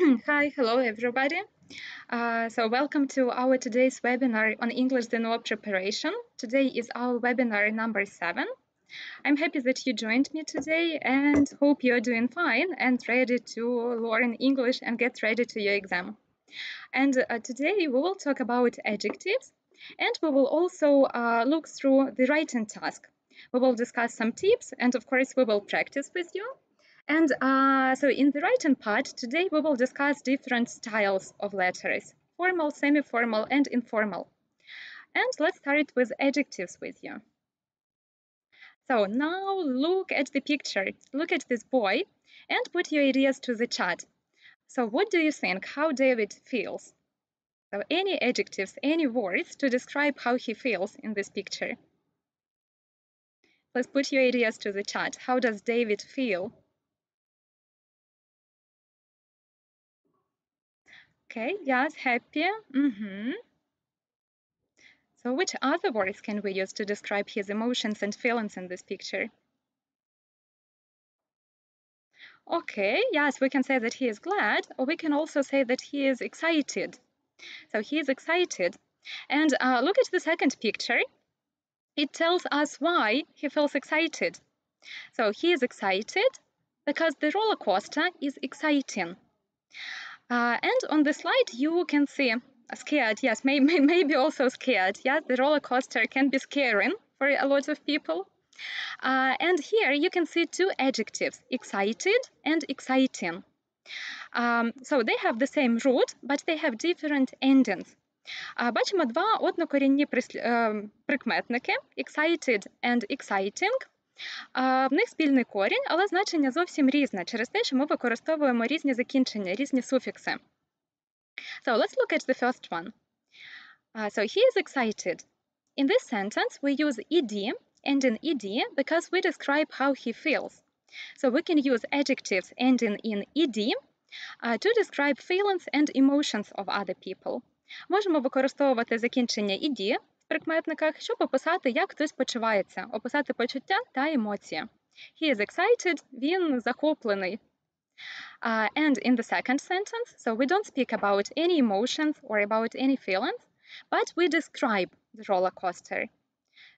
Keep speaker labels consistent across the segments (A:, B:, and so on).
A: Hi, hello everybody. So welcome to our today's webinar on English ЗНО preparation. Today is our webinar number 7. I'm happy that you joined me today and hope you're doing fine and ready to learn English and get ready to your exam. And today we will talk about adjectives, and we will also look through the writing task. We will discuss some tips, and of course we will practice with you. And so in the writing part, today we will discuss different styles of letters: formal, semi-formal, and informal. And let's start with adjectives with you. So now look at the picture, look at this boy, and put your ideas to the chat. So what do you think, how David feels? So any adjectives, any words to describe how he feels in this picture. Please put your ideas to the chat. How does David feel? Okay, yes, happy. So which other words can we use to describe his emotions and feelings in this picture? Okay, yes, we can say that he is glad, or we can also say that he is excited. So he is excited. And look at the second picture. It tells us why he feels excited. So he is excited because the roller coaster is exciting. And on the slide, you can see scared. Yes, maybe also scared. Yes, the roller coaster can be scaring for a lot of people. And here you can see two adjectives, excited and exciting. So they have the same root, but they have different endings. Бачимо два однокорінні прикметники excited and exciting. В них спільний корінь, але значення зовсім різне через те, що ми використовуємо різні закінчення, різні суфікси. So let's look at the first one. So he is excited. In this sentence, we use ed, ending ed, because we describe how he feels. So we can use adjectives ending in ed to describe feelings and emotions of other people. Можемо використовувати закінчення ed в прикметниках, щоб описати, як хтось почувається, описати почуття та емоції. He is excited, він захоплений. And in the second sentence, so we don't speak about any emotions or about any feelings, but we describe the roller coaster.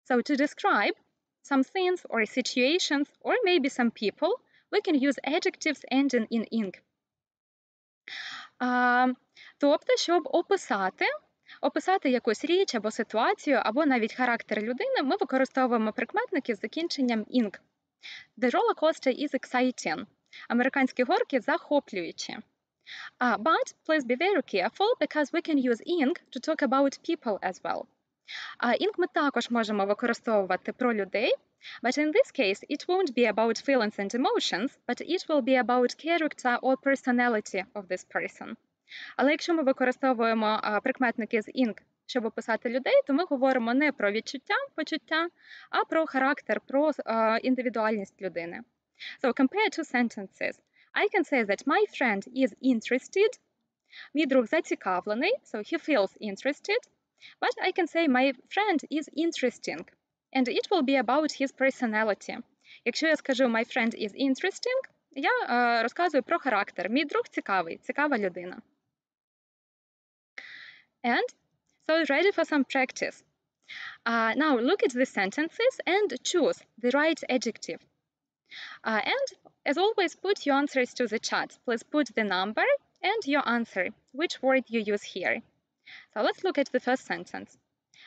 A: So to describe some things or situations or maybe some people, we can use adjectives ending in ing. Тобто, щоб описати якусь річ або ситуацію, або навіть характер людини, ми використовуємо прикметники з закінченням ing. The roller coaster is exciting. Американські горки захоплюючі. But please be very careful, because we can use ing to talk about people as well. Ing ми також можемо використовувати про людей, but in this case, it won't be about feelings and emotions, but it will be about character or personality of this person. Але якщо ми використовуємо прикметники з ing, щоб описати людей, то ми говоримо не про відчуття, почуття, а про характер, про індивідуальність людини. So compare two sentences. I can say that my friend is interested. Мій друг зацікавлений, so he feels interested. But I can say my friend is interesting. And it will be about his personality. Якщо я скажу my friend is interesting, я розказую про характер. Мій друг цікавий, цікава людина. And so ready for some practice. Now look at the sentences and choose the right adjective. And as always, put your answers to the chat. Please put the number and your answer, which word you use here. So let's look at the first sentence.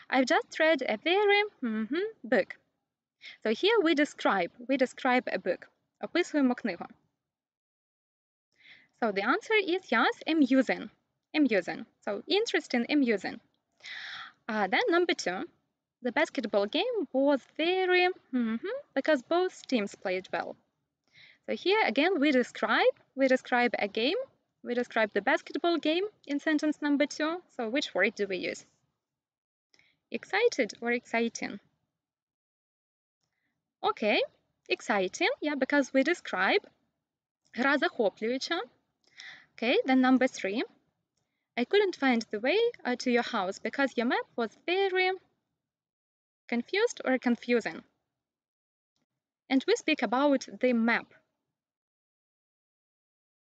A: I've just read a very book. So here we describe a book. Описуємо книгу. So the answer is yes, amusing. So interesting, amusing. Then number 2. The basketball game was very because both teams played well. So here again we describe a game. We describe the basketball game in sentence number 2. So which word do we use? Excited or exciting? Okay, exciting, yeah, because we describe. Гра захоплююча. Okay, then number 3. I couldn't find the way to your house because your map was very confused or confusing. And we speak about the map.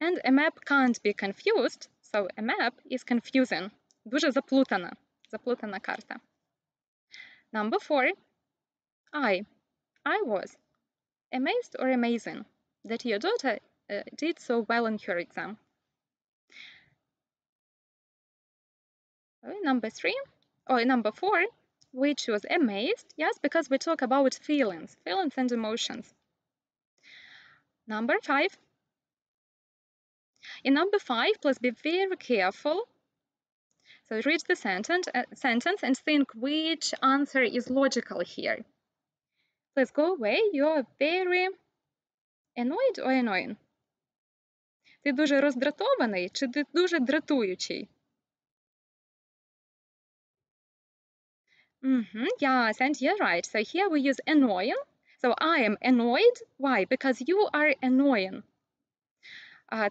A: And a map can't be confused, so a map is confusing. Дуже заплутана карта. Number 4. I was amazed or amazing that your daughter did so well in her exam. Number 4, we choose amazed, yes, because we talk about feelings and emotions. Number 5. In number 5, please be very careful. So read the sentence and think which answer is logical here. Please go away. You are very annoyed or annoying. Ти дуже роздратований чи ти дуже дратуючий? Yes, and you're right. So here we use annoying. So I am annoyed. Why? Because you are annoying.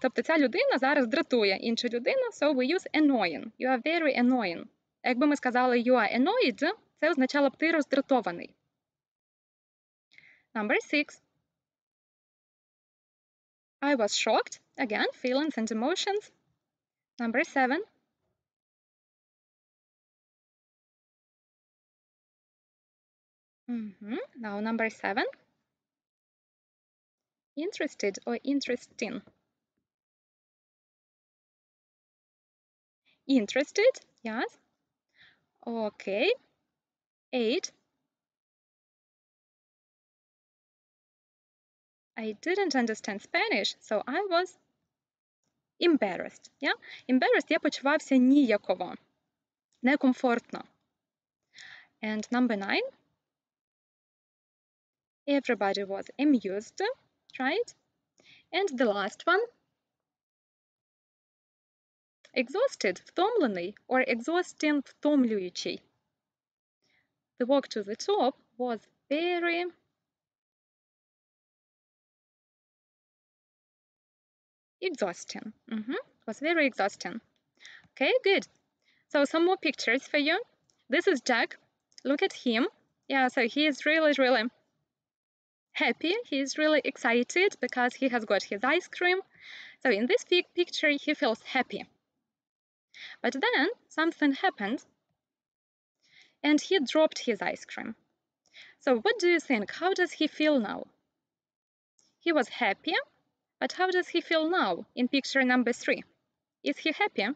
A: Тобто ця людина зараз дратує іншу людину, so we use annoying. You are very annoying. Якби ми сказали you are annoyed, це означало б ти роздратований. Number 6. I was shocked. Again, feelings and emotions. Number 7. Now number 7. Interested or interesting? Interested, yes. Okay. 8. I didn't understand Spanish, so I was embarrassed. Yeah? Embarrassed, я почувався ніяково, некомфортно. And number 9. Everybody was amused, right? And the last one. Exhausted, втомлений, or exhausting, втомлюючий. The walk to the top was very exhausting. Was very exhausting. Okay, good. So some more pictures for you. This is Jack. Look at him. Yeah, so he is really, really happy. He is really excited because he has got his ice cream. So in this picture, he feels happy. But then something happened and he dropped his ice cream. So what do you think? How does he feel now? He was happy, but how does he feel now in picture number 3? Is he happy?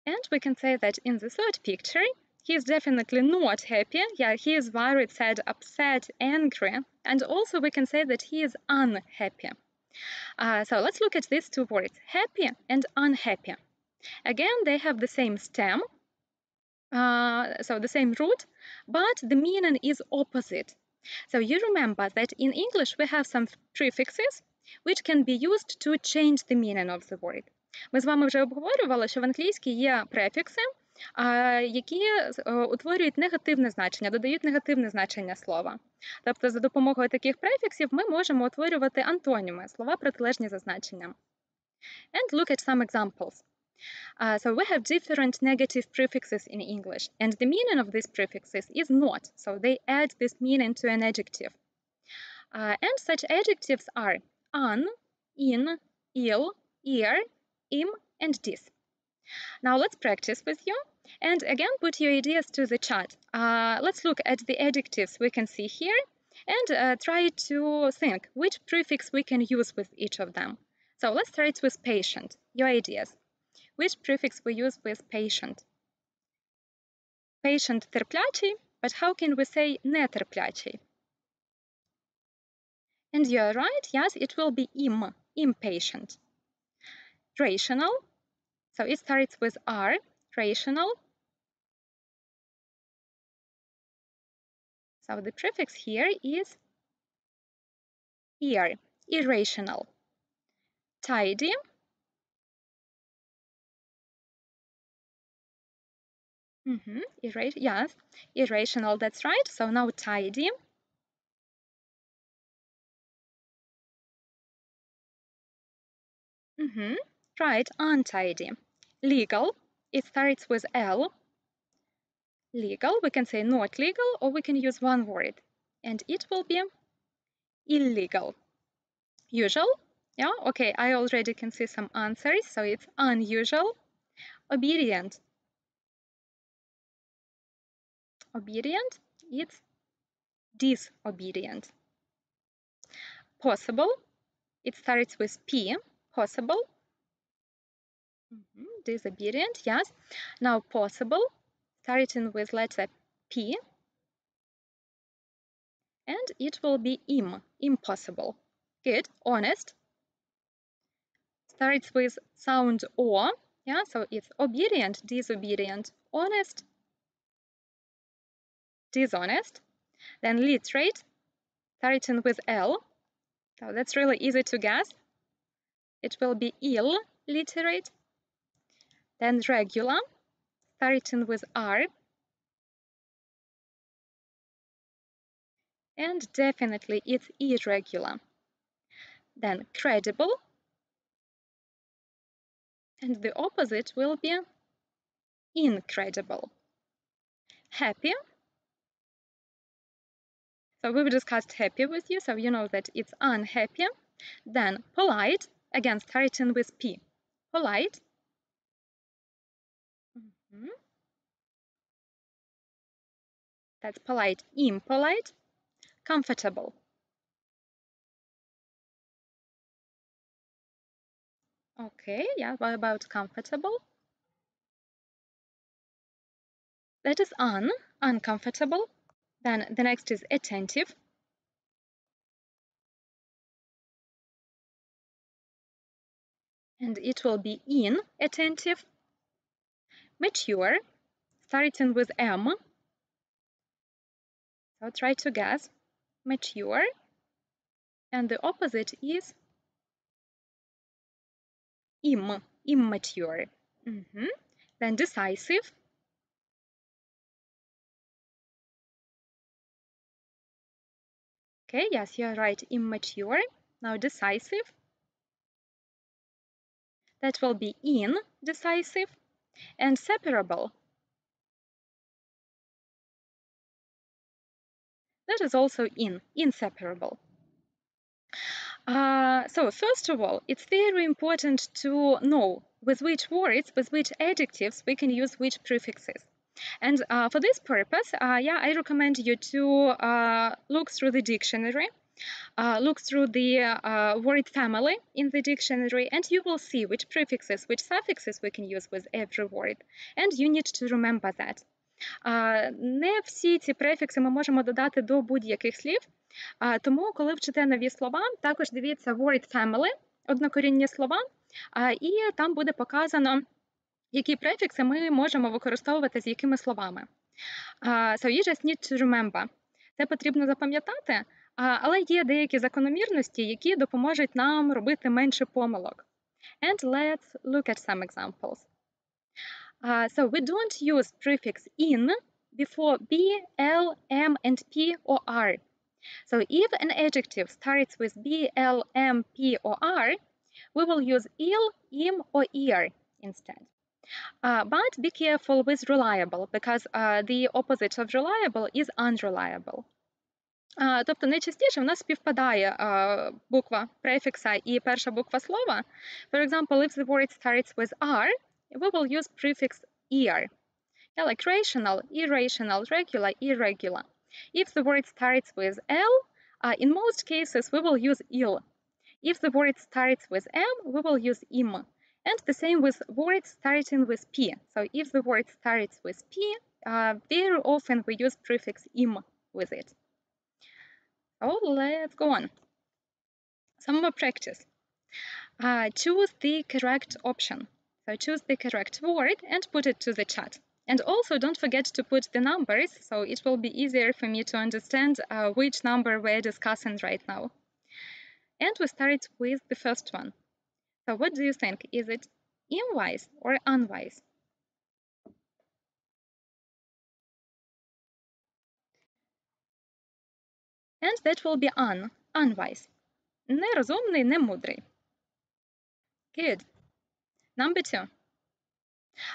A: And we can say that in the third picture, he is definitely not happy. Yeah, he is worried, sad, upset, angry. And also we can say that he is unhappy. So let's look at these two words, happy and unhappy. Again, they have the same stem, so the same root, but the meaning is opposite. So you remember that in English we have some prefixes which can be used to change the meaning of the word. Ми з вами вже обговорювали, що в англійській є префікси, які утворюють негативне значення, додають негативне значення слова. Тобто за допомогою таких префіксів ми можемо утворювати антоніми, слова протилежні за значенням. And look at some examples. So we have different negative prefixes in English, and the meaning of these prefixes is not, so they add this meaning to an adjective. And such adjectives are an, in, ill, ear, im, and dis. Now let's practice with you, and again put your ideas to the chat. Let's look at the adjectives we can see here, and try to think which prefix we can use with each of them. So let's start with patient, your ideas. Which prefix we use with patient? Patient терплячий, but how can we say нетерплячий? And you're right, yes, it will be impatient. Rational, so it starts with R, rational. So the prefix here is ir, irrational. Tidy, yes, irrational, that's right. So now tidy. Right, untidy. Legal, it starts with L. Legal, we can say not legal, or we can use one word, and it will be illegal. Usual, yeah, okay, I already can see some answers, so it's unusual. Obedient. Obedient, it's disobedient. Possible, it starts with P, possible. Disobedient, yes. Now possible, starting with letter P, and it will be impossible. Good. Honest, starts with sound O, yeah, so it's obedient, disobedient, honest, dishonest. Then literate, starting with L, so that's really easy to guess. It will be illiterate. Then regular, starting with R, and definitely it's irregular. Then credible, and the opposite will be incredible. Happy, so we've discussed happy with you, so you know that it's unhappy. Then polite, again starting with P, polite. That's polite. Impolite, comfortable. Okay, yeah, what about comfortable? That is uncomfortable. Then the next is attentive. And it will be inattentive. Mature, starting with M. So try to guess. Mature. And the opposite is immature. Then decisive. Okay, yes, you're right, immature. Now decisive. That will be indecisive. And separable. That is also inseparable. So first of all, it's very important to know with which words, with which adjectives we can use which prefixes. And for this purpose, yeah, I recommend you to look through the dictionary, look through the word family in the dictionary, and you will see which prefixes, which suffixes we can use with every word. And you need to remember that. Не всі ці префікси ми можемо додати до будь-яких слів, тому коли вчите нові слова, також дивіться word family, однокорінні слова, і там буде показано, які префікси ми можемо використовувати з якими словами. So you just need to remember. Це потрібно запам'ятати, але є деякі закономірності, які допоможуть нам робити менше помилок. And let's look at some examples. So we don't use prefix in before B, L, M, and P or R. So if an adjective starts with B, L, M, P, or R, we will use il, im, or ir instead. But be careful with reliable, because the opposite of reliable is unreliable. Тобто найчастіше в нас співпадає буква префікса і перша буква слова. For example, if the word starts with R, we will use prefix er. Yeah, like rational, irrational, regular, irregular. If the word starts with L, in most cases we will use il. If the word starts with M, we will use im. And the same with words starting with P. So if the word starts with P, very often we use prefix im with it. So let's go on. Some more practice. Choose the correct option. So choose the correct word and put it to the chat. And also don't forget to put the numbers, so it will be easier for me to understand which number we're discussing right now. And we start with the first one. So what do you think? Is it unwise or unwise? And that will be unwise. Нерозумний, не мудрий. Good. Number 2.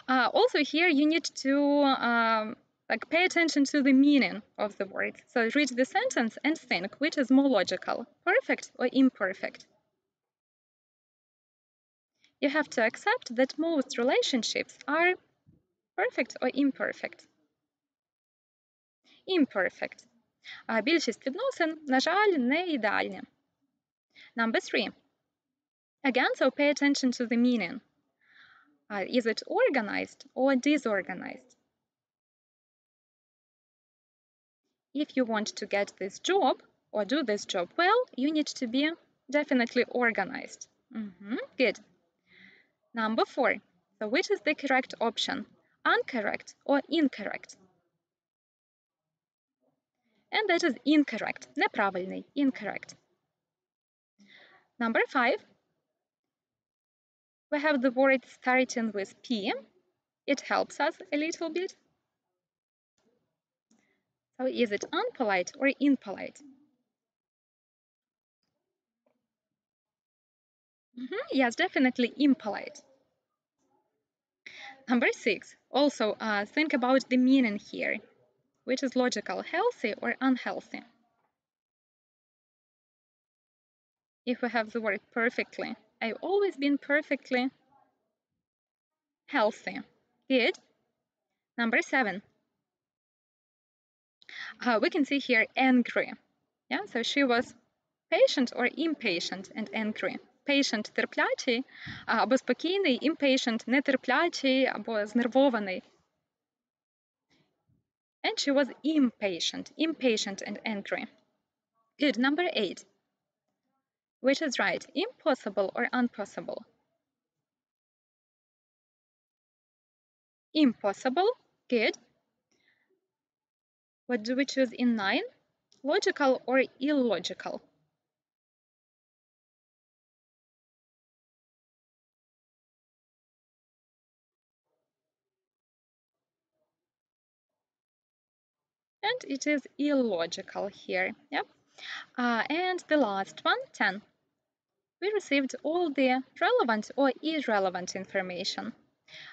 A: Also here you need to Like, pay attention to the meaning of the word. So read the sentence and think which is more logical, perfect or imperfect. You have to accept that most relationships are perfect or imperfect. Imperfect. Більшість відносин, на жаль, не ідеальні. Number 3. Again, so pay attention to the meaning. Is it organized or disorganized? If you want to get this job or do this job well, you need to be definitely organized. Good. Number 4. So which is the correct option? Incorrect or incorrect? And that is incorrect. Неправильний. Incorrect. Number 5. We have the word starting with P. It helps us a little bit. So is it unpolite or impolite? Yes, definitely impolite. Number 6. Also, think about the meaning here. Which is logical, healthy or unhealthy? If we have the word perfectly, I've always been perfectly healthy. Good. Number 7. We can see here angry. Yeah, so she was patient or impatient and angry. Patient – терплячий, або спокійний, impatient – нетерплячий, або знервований. And she was impatient and angry. Good. Number 8. Which is right, impossible or impossible? Impossible. Good. What do we choose in 9? Logical or illogical? And it is illogical here. Yep. And the last one, 10. We received all the relevant or irrelevant information.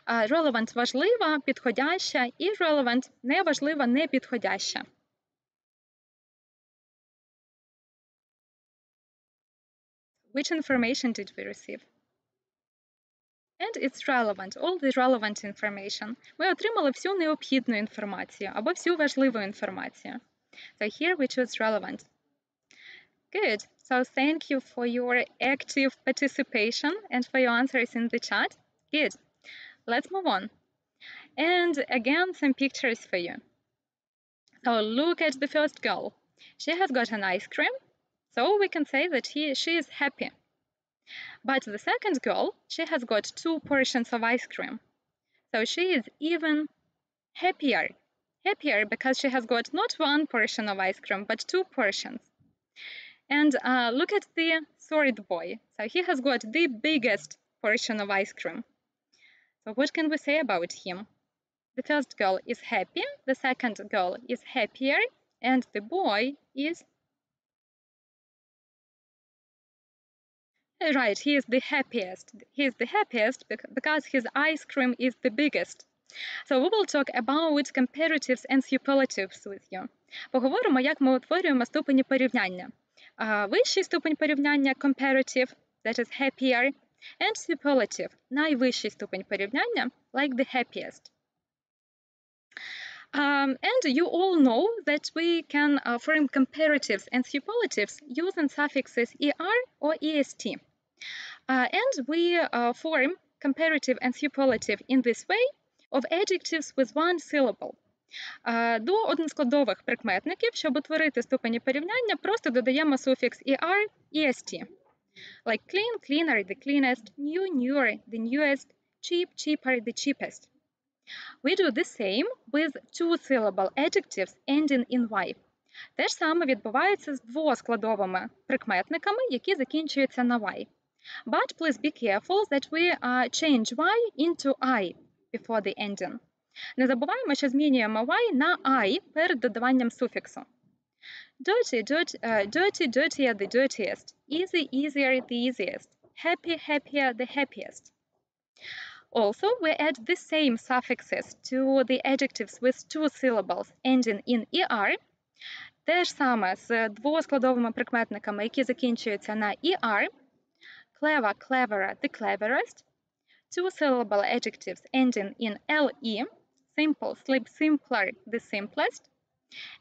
A: Relevant – важлива, підходяща, irrelevant – неважлива, непідходяща. Which information did we receive? And it's relevant, all the relevant information. Ми отримали всю необхідну інформацію або всю важливу інформацію. So here we choose relevant. Good. So thank you for your active participation and for your answers in the chat. Good. Let's move on. And again, some pictures for you. So look at the first girl. She has got an ice cream, so we can say that she is happy. But the second girl, she has got 2 portions of ice cream. So she is even happier. Happier because she has got not 1 portion of ice cream, but 2 portions. And look at the third boy. So he has got the biggest portion of ice cream. So what can we say about him? The first girl is happy, the second girl is happier, and the boy is... Right, he is the happiest. He is the happiest because his ice cream is the biggest. So we will talk about comparatives and superlatives with you. Поговоримо, як ми утворюємо ступені порівняння. Вищий ступень порівняння – comparative, that is happier, and superlative – найвищий ступень порівняння, like the happiest. And you all know that we can form comparatives and superlatives using suffixes er or est. And we form comparative and superlative in this way of adjectives with 1 syllable. До односкладових прикметників, щоб утворити ступені порівняння, просто додаємо суфікс er, est. Like clean, cleaner, the cleanest, new, newer, the newest, cheap, cheaper, the cheapest. We do the same with 2-syllable adjectives ending in y. Те ж саме відбувається з двоскладовими прикметниками, які закінчуються на y. But please be careful that we change y into I before the ending. Не забуваємо, що змінюємо y на I перед додаванням суфіксу. Dirty, dirtier, the dirtiest. Easy, easier, the easiest. Happy, happier, the happiest. Also, we add the same suffixes to the adjectives with two syllables ending in er. Те ж саме з двоскладовими прикметниками, які закінчуються на er. Clever, cleverer, the cleverest. Two-syllable adjectives ending in le. Simple, simpler, the simplest.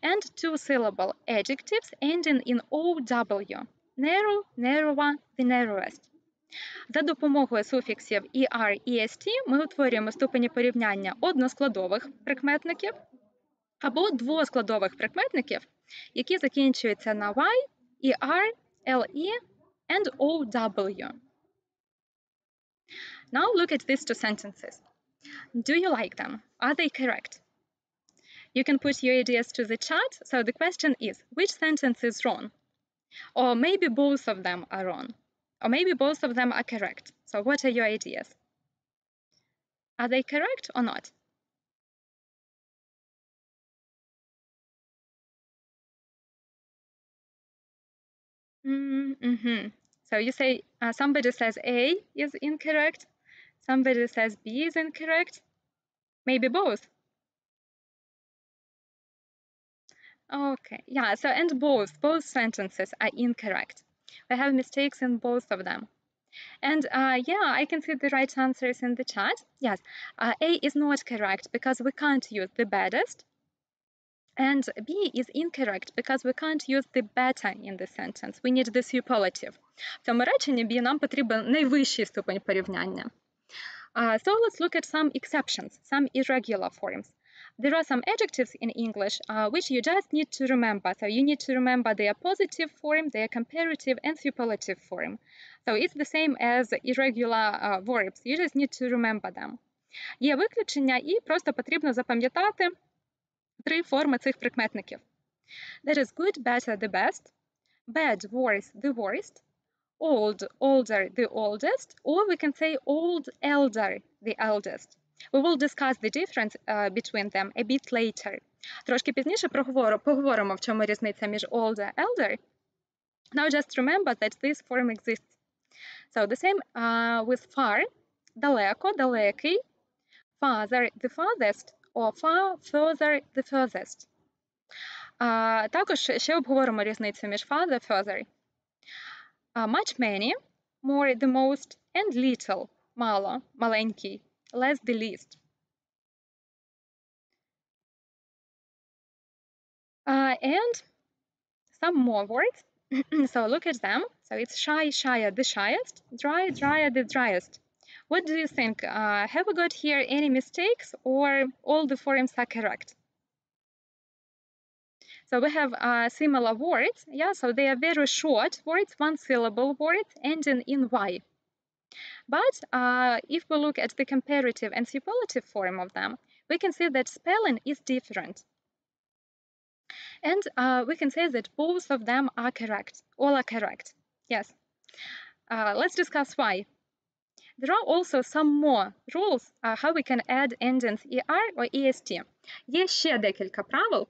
A: And two-syllable adjectives ending in ow. Narrow, narrower, the narrowest. За допомогою суфіксів er, est ми утворюємо ступені порівняння односкладових прикметників або двоскладових прикметників, які закінчуються на y, er, le and ow. Now look at these two sentences. Do you like them? Are they correct? You can put your ideas to the chat. So the question is, which sentence is wrong? Or maybe both of them are wrong. Or maybe both of them are correct. So what are your ideas? Are they correct or not? So you say, somebody says A is incorrect. Somebody says B is incorrect. Maybe both. Okay, yeah, so and both sentences are incorrect. We have mistakes in both of them. And yeah, I can see the right answers in the chat. Yes, A is not correct because we can't use the baddest. And B is incorrect because we can't use the better in the sentence. We need the superlative. В цьому реченні B нам потрібен найвищий ступень порівняння. So let's look at some exceptions, some irregular forms. There are some adjectives in English which you just need to remember. So you need to remember their positive form, their comparative and superlative form. So it's the same as irregular verbs. You just need to remember them. Є виключення і просто потрібно запам'ятати три форми цих прикметників. That is good, better, the best, bad, worse, the worst, old, older, the oldest, or we can say old, elder, the eldest. We will discuss the difference between them a bit later. Трошки пізніше поговоримо, в чому різниця між older, elder. Now just remember that this form exists. So the same with far, далеко, далекий, farther, the farthest, or far, further, the furthest. Також ще обговоримо різницю між farther, further. Much, many, more, the most, and little, мало, маленький, less, the least. And some more words. So look at them. So it's shy, shyer, the shyest, dry, drier, the driest. What do you think? Have we got here any mistakes or all the forms are correct? So we have similar words. Yeah, so they are very short words, one-syllable words ending in y. But if we look at the comparative and superlative form of them, we can see that spelling is different. And we can say that both of them are correct. All are correct. Yes. Let's discuss why. There are also some more rules how we can add endings er or est. Є ще декілька правил.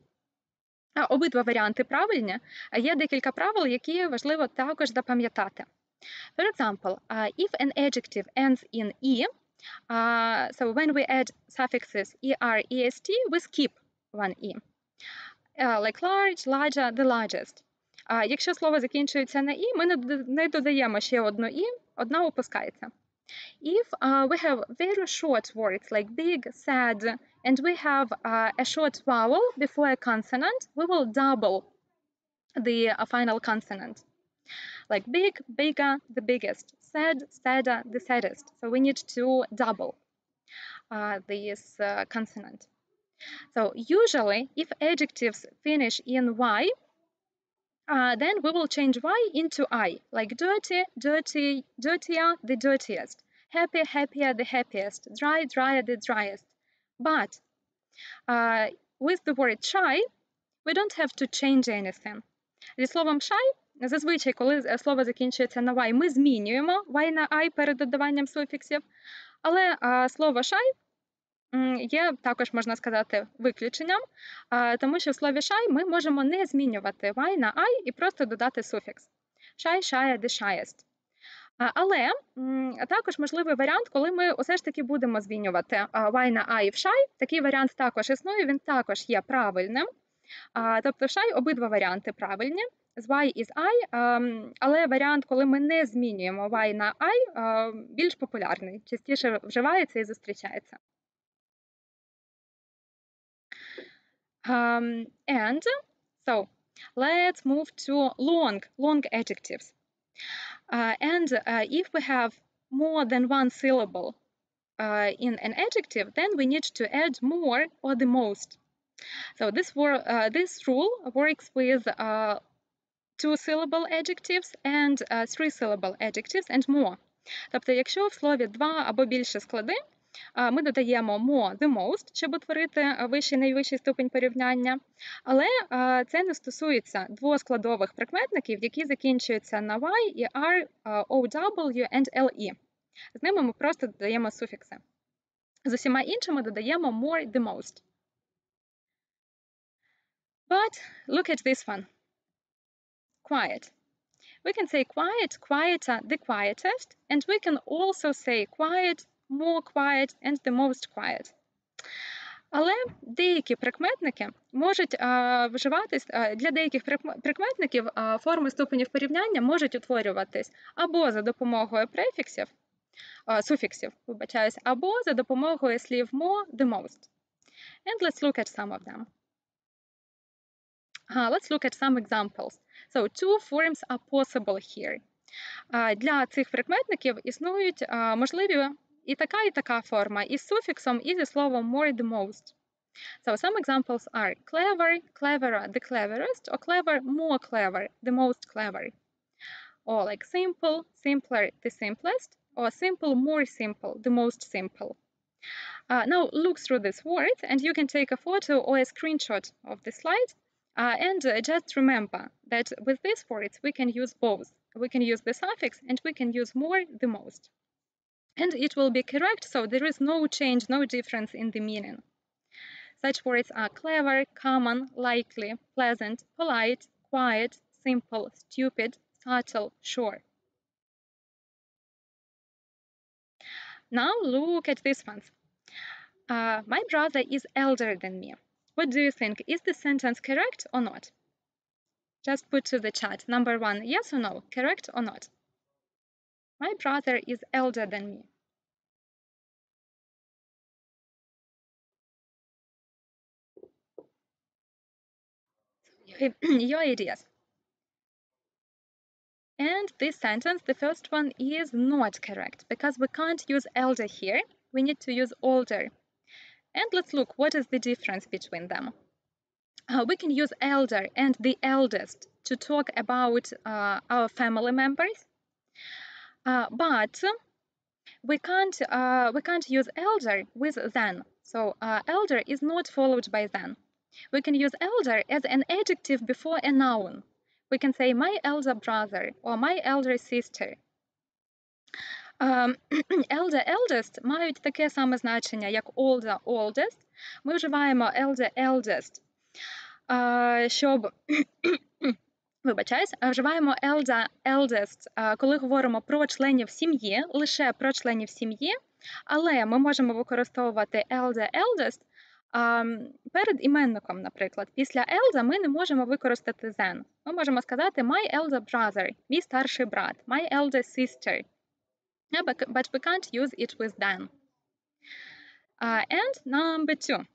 A: Обидва варіанти правильні. Є декілька правил, які важливо також запам'ятати. For example, if an adjective ends in e, so when we add suffixes er, est, we skip one e. Like large, larger, the largest. Якщо слово закінчується на і, ми не додаємо ще одну і, одна опускається. If we have very short words like big, sad, and we have a short vowel before a consonant, we will double the final consonant. Like big, bigger, the biggest, sad, sadder, the saddest. So we need to double this consonant. So usually, if adjectives finish in y, then we will change y into I, like dirty, dirty, dirtier, the dirtiest, happy, happier, the happiest, dry, drier, the driest. But with the word shy, we don't have to change anything. Зі словом shy, зазвичай, коли слово закінчується на y, ми змінюємо y на I перед додаванням суфіксів, але слово shy є, також можна сказати, виключенням, тому що в слові shy ми можемо не змінювати y на I і просто додати суфікс. Shy, shyer, the shyest. Але також можливий варіант, коли ми усе ж таки будемо змінювати y на I в shy. Такий варіант також існує, він також є правильним. Тобто в shy обидва варіанти правильні. З y із I, але варіант, коли ми не змінюємо y на I, більш популярний, частіше вживається і зустрічається. And so let's move to long adjectives. And if we have more than one syllable in an adjective, then we need to add more or the most. So this rule works with two-syllable adjectives and three-syllable adjectives and more. Тобто, якщо в слові два або більше склади, ми додаємо more, the most, щоб утворити вищий, найвищий ступень порівняння. Але це не стосується двоскладових прикметників, які закінчуються на y і r, ow and le. З ними ми просто додаємо суфікси. З усіма іншими додаємо more, the most. But look at this one. Quiet. We can say quiet, quieter, the quietest, and we can also say quiet, more quiet, and the most quiet. Але деякі прикметники можуть вживатись, для деяких прикметників форми ступенів порівняння можуть утворюватись або за допомогою префіксів, суфіксів, вибачаюсь, або за допомогою слів more, the most. And let's look at some of them. Let's look at some examples. So, two forms are possible here. Для цих прикметників існують можливі і така форма, із суфіксом, і зі словом more, the most. So, some examples are clever, cleverer, the cleverest, or clever, more clever, the most clever. Or like simple, simpler, the simplest, or simple, more simple, the most simple. Now, look through these words, and you can take a photo or a screenshot of the slide. And just remember that with these words, we can use both. We can use the suffix and we can use more, the most. And it will be correct, so there is no change, no difference in the meaning. Such words are clever, common, likely, pleasant, polite, quiet, simple, stupid, subtle, sure. Now look at these ones. My brother is elder than me. What do you think? Is the sentence correct or not? Just put to the chat. Number one, yes or no? Correct or not? My brother is elder than me. Your ideas. And this sentence, the first one, is not correct because we can't use elder here. We need to use older. And let's look, what is the difference between them? We can use elder and the eldest to talk about our family members, but we can't use elder with than. So elder is not followed by than. We can use elder as an adjective before a noun. We can say my elder brother or my elder sister. Elder, eldest мають таке саме значення, як older, oldest. Ми вживаємо elder, eldest, щоб, вживаємо elder, eldest, коли говоримо про членів сім'ї, лише про членів сім'ї, але ми можемо використовувати elder, eldest перед іменником, наприклад. Після elder ми не можемо використати than. Ми можемо сказати my elder brother, мій старший брат, my elder sister. Yeah, but we can't use it with than. And number two.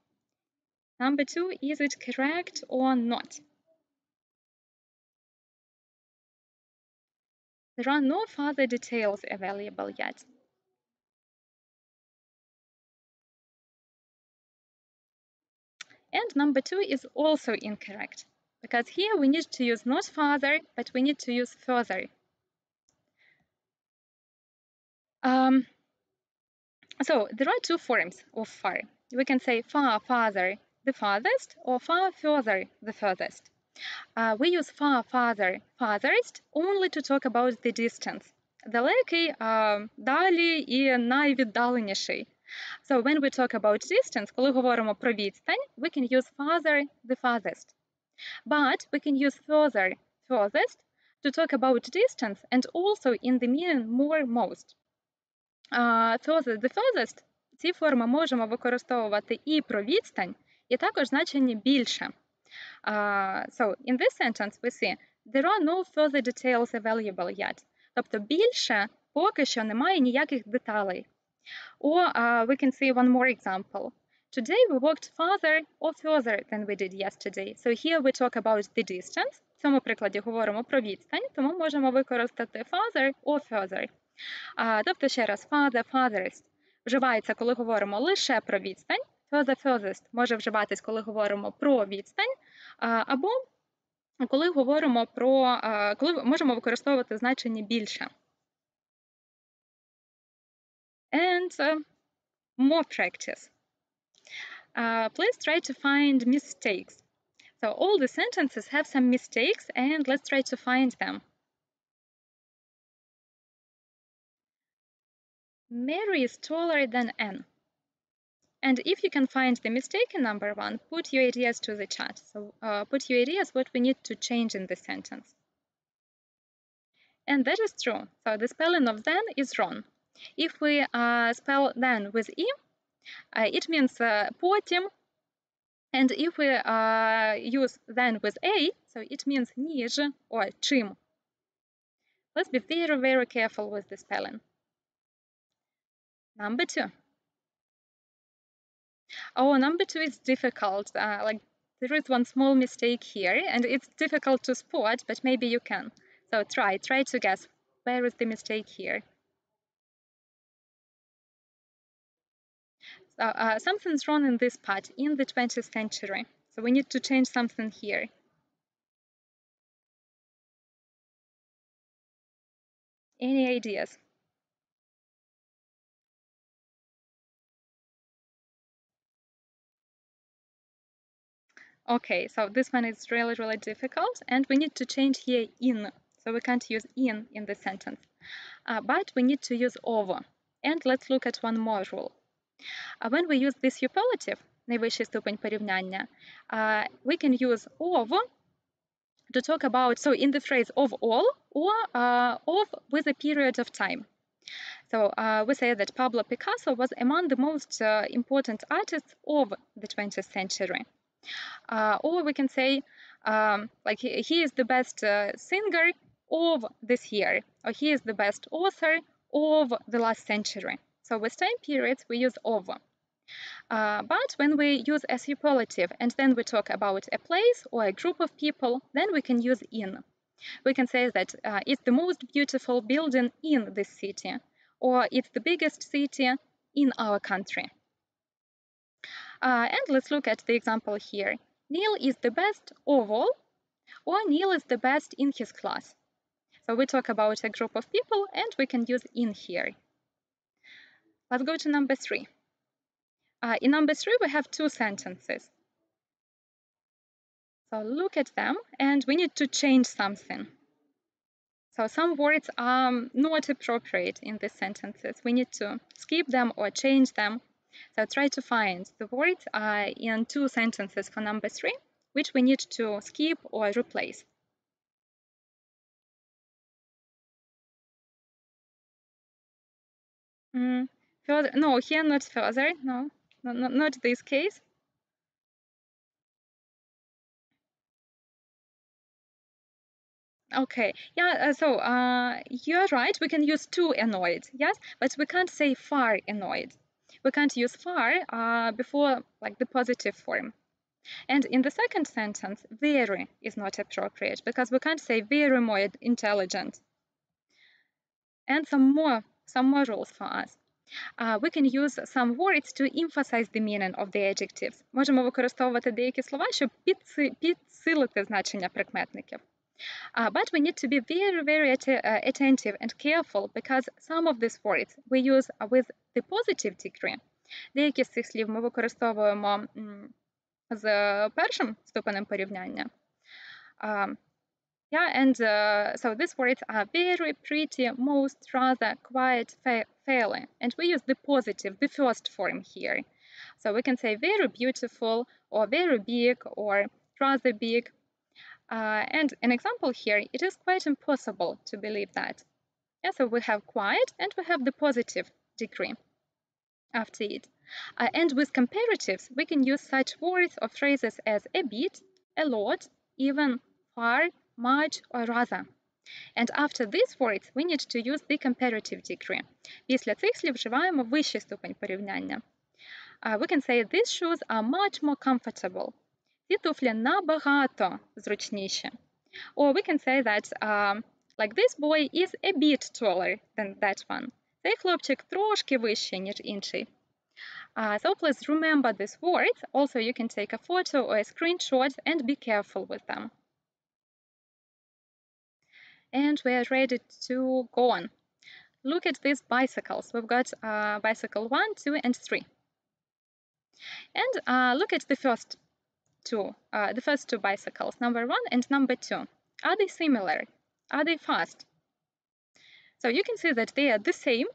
A: Number two, is it correct or not? There are no further details available yet. And number two is also incorrect, because here we need to use not further, but we need to use further. So there are two forms of far. We can say far, farther, the farthest, or far, further, the furthest. We use far, farther, farthest only to talk about the distance. Далекий, далі і найвіддаленіший. So when we talk about distance, коли говоримо про відстань, we can use farther, the farthest. But we can use further, furthest, to talk about distance and also in the meaning more, most. The furthest, ці форми можемо використовувати і про відстань, і також значення більше. So, in this sentence we see, there are no further details available yet. Тобто більше поки що немає ніяких деталей. Or we can see one more example. Today we walked farther or further than we did yesterday. So here we talk about the distance. В цьому прикладі говоримо про відстань, тому можемо використати farther or further. Тобто ще раз, farther, farthest вживається, коли говоримо лише про відстань. Further, furthest може вживатись, коли говоримо про відстань, або коли говоримо про, коли можемо використовувати значення більше. And more practice. Please try to find mistakes. So all the sentences have some mistakes, and let's try to find them. Mary is taller than Anne. And if you can find the mistake in number 1, put your ideas to the chat. So put your ideas what we need to change in the sentence. And that is true. So the spelling of then is wrong. If we spell then with E, it means потім. And if we use then with A, so it means ніж or чим. Let's be very, very careful with the spelling. Number 2. Oh, number 2 is difficult. Like there is one small mistake here, and it's difficult to spot, but maybe you can. So try to guess where is the mistake here. So something's wrong in this part in the 20th century. So we need to change something here. Any ideas? Okay, so this one is really, really difficult, and we need to change here in. So we can't use in the sentence. But we need to use over. And let's look at one more rule. When we use this superlative, найвищий ступень порівняння, we can use of to talk about, so in the phrase of all, or of with a period of time. So we say that Pablo Picasso was among the most important artists of the 20th century. Or we can say, like, he is the best singer of this year, or he is the best author of the last century. So with time periods, we use of. But when we use a superlative and then we talk about a place or a group of people, then we can use in. We can say that it's the most beautiful building in this city, or it's the biggest city in our country. And let's look at the example here. Neil is the best of all, or Neil is the best in his class. So we talk about a group of people, and we can use in here. Let's go to number 3. In number 3, we have 2 sentences. So look at them, and we need to change something. So some words are not appropriate in these sentences. We need to skip them or change them. So try to find the words in 2 sentences for number 3, which we need to skip or replace. Further, no, here not further, no, not this case. Okay, yeah, so you're right, we can use too annoyed, yes, but we can't say far annoyed. We can't use far before like the positive form. And in the second sentence, very is not appropriate because we can't say very more intelligent. And some more rules for us. We can use some words to emphasize the meaning of the adjectives. Можемо використовувати деякі слова, щоб підсилити значення прикметників. But we need to be very, very attentive and careful because some of these words we use with the positive degree. Деякі з цих слів ми використовуємо з першим ступенем порівняння. Yeah, and so these words are very, pretty, most, rather, quite, fairly. And we use the positive, the first form here. So we can say very beautiful, or very big, or rather big. And an example here, it is quite impossible to believe that. Yeah, so we have quite and we have the positive degree after it. And with comparatives, we can use such words or phrases as a bit, a lot, even, far, much, or rather. And after these words, we need to use the comparative degree. Після цих слів вживаємо вищий ступень порівняння. We can say these shoes are much more comfortable. Ці туфлі набагато зручніші. Or we can say that like this boy is a bit taller than that one. Цей хлопчик трошки вищий, ніж інший. So please remember these words. Also, you can take a photo or a screenshot and be careful with them. And we are ready to go on. Look at these bicycles. We've got bicycle 1, 2, and 3. And look at the first two bicycles, number 1 and number 2. Are they similar? Are they fast? So you can see that they are the same.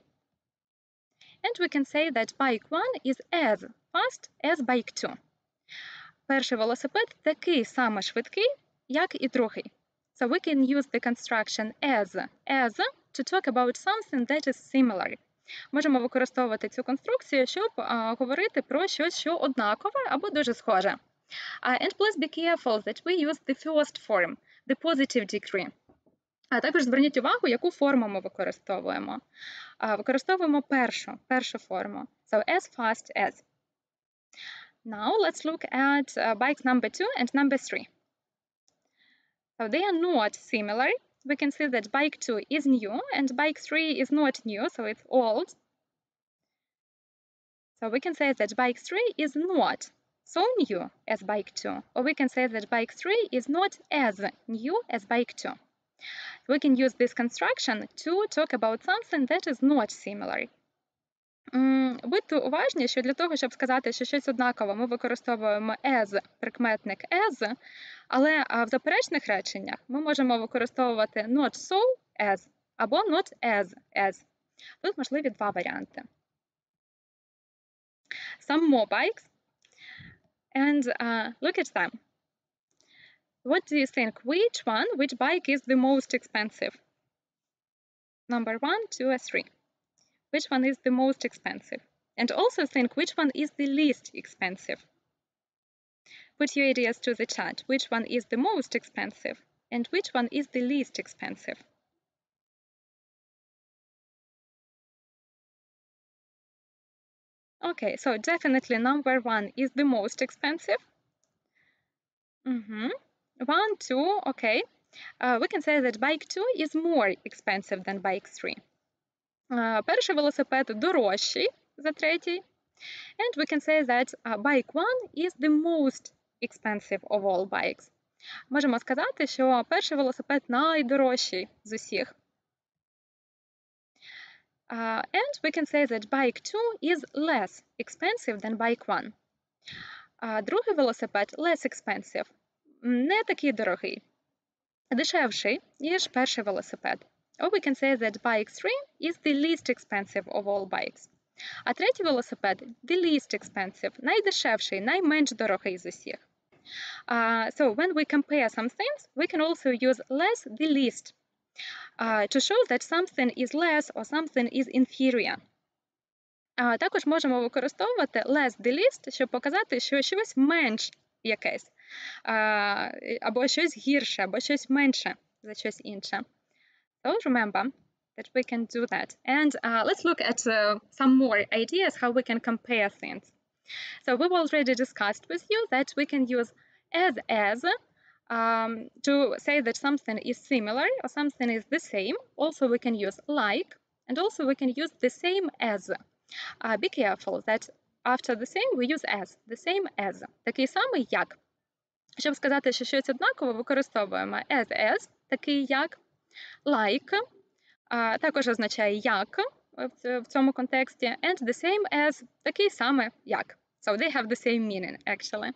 A: And we can say that bike 1 is as fast as bike 2. Перший велосипед такий саме швидкий, як і другий. So we can use the construction as to talk about something that is similar. Можемо використовувати цю конструкцію, щоб говорити про щось, що однакове або дуже схоже. And please be careful that we use the first form, the positive degree. А також зверніть увагу, яку форму ми використовуємо. Використовуємо першу форму. So as fast as. Now let's look at bikes number 2 and number 3. So they are not similar. We can see that bike 2 is new and bike 3 is not new, so it's old. So we can say that bike 3 is not so new as bike 2. Or we can say that bike 3 is not as new as bike 2. We can use this construction to talk about something that is not similar. Будьте уважні, що для того, щоб сказати, що щось однакове, ми використовуємо as, прикметник as, але в заперечних реченнях ми можемо використовувати not so as або not as. Тут можливі два варіанти. Some more bikes. And look at them. What do you think? Which bike is the most expensive? Number 1, 2, or 3. Which one is the most expensive? And also think which one is the least expensive. Put your ideas to the chat. Which one is the most expensive? And which one is the least expensive? Okay, so definitely number 1 is the most expensive. 1, 2, okay. We can say that bike 2 is more expensive than bike 3. Перший велосипед дорожчий за третій. And we can say that bike 1 is the most expensive of all bikes. Можемо сказати, що перший велосипед найдорожчий з усіх. And we can say that bike 2 is less expensive than bike 1. Другий велосипед less expensive. Не такий дорогий. Дешевший, ніж перший велосипед. Or we can say that bike 3 is the least expensive of all bikes. А третій велосипед the least expensive, найдешевший, найменш дорогий з усіх. So when we compare some things, we can also use less the least to show that something is less or something is inferior. Також можемо використовувати less the least, щоб показати, що щось менш якесь, або щось гірше, або щось менше за щось інше. So remember that we can do that. And let's look at some more ideas how we can compare things. So we've already discussed with you that we can use as to say that something is similar or something is the same. Also we can use like, and also we can use the same as. Be careful that after the same we use as, the same as. Такий самий як. Щоб сказати, що щось однакове, використовуємо as, такий як, like, також означає як в цьому контексті, and the same as, такий саме як. So they have the same meaning, actually.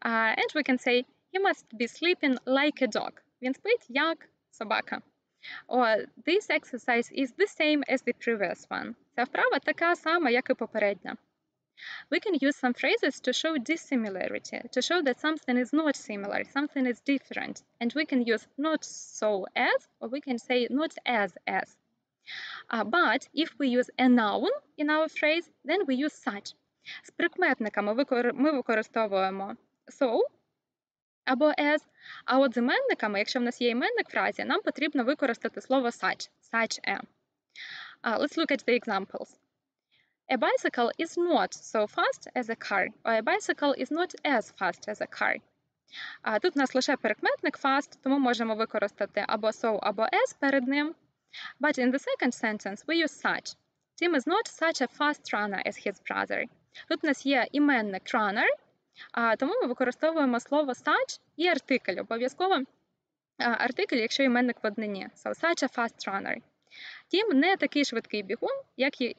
A: And we can say, he must be sleeping like a dog. Він спить як собака. Or this exercise is the same as the previous one. Ця вправа така сама, як і попередня. We can use some phrases to show dissimilarity, to show that something is not similar, something is different. And we can use not so as, or we can say not as. But if we use a noun in our phrase, then we use such. З прикметниками ми використовуємо so або as, а от з іменниками, якщо в нас є іменник в фразі, нам потрібно використати слово such a. Let's look at the examples. A bicycle is not so fast as a car, or a bicycle is not as fast as a car. Тут у нас лише прикметник fast, тому можемо використати або so, або as перед ним. But in the second sentence we use such. Tim is not such a fast runner as his brother. Тут у нас є іменник runner, тому ми використовуємо слово such і артикль. Обов'язково артикль, якщо іменник в однині. So, such a fast runner. Тім не такий швидкий бігун,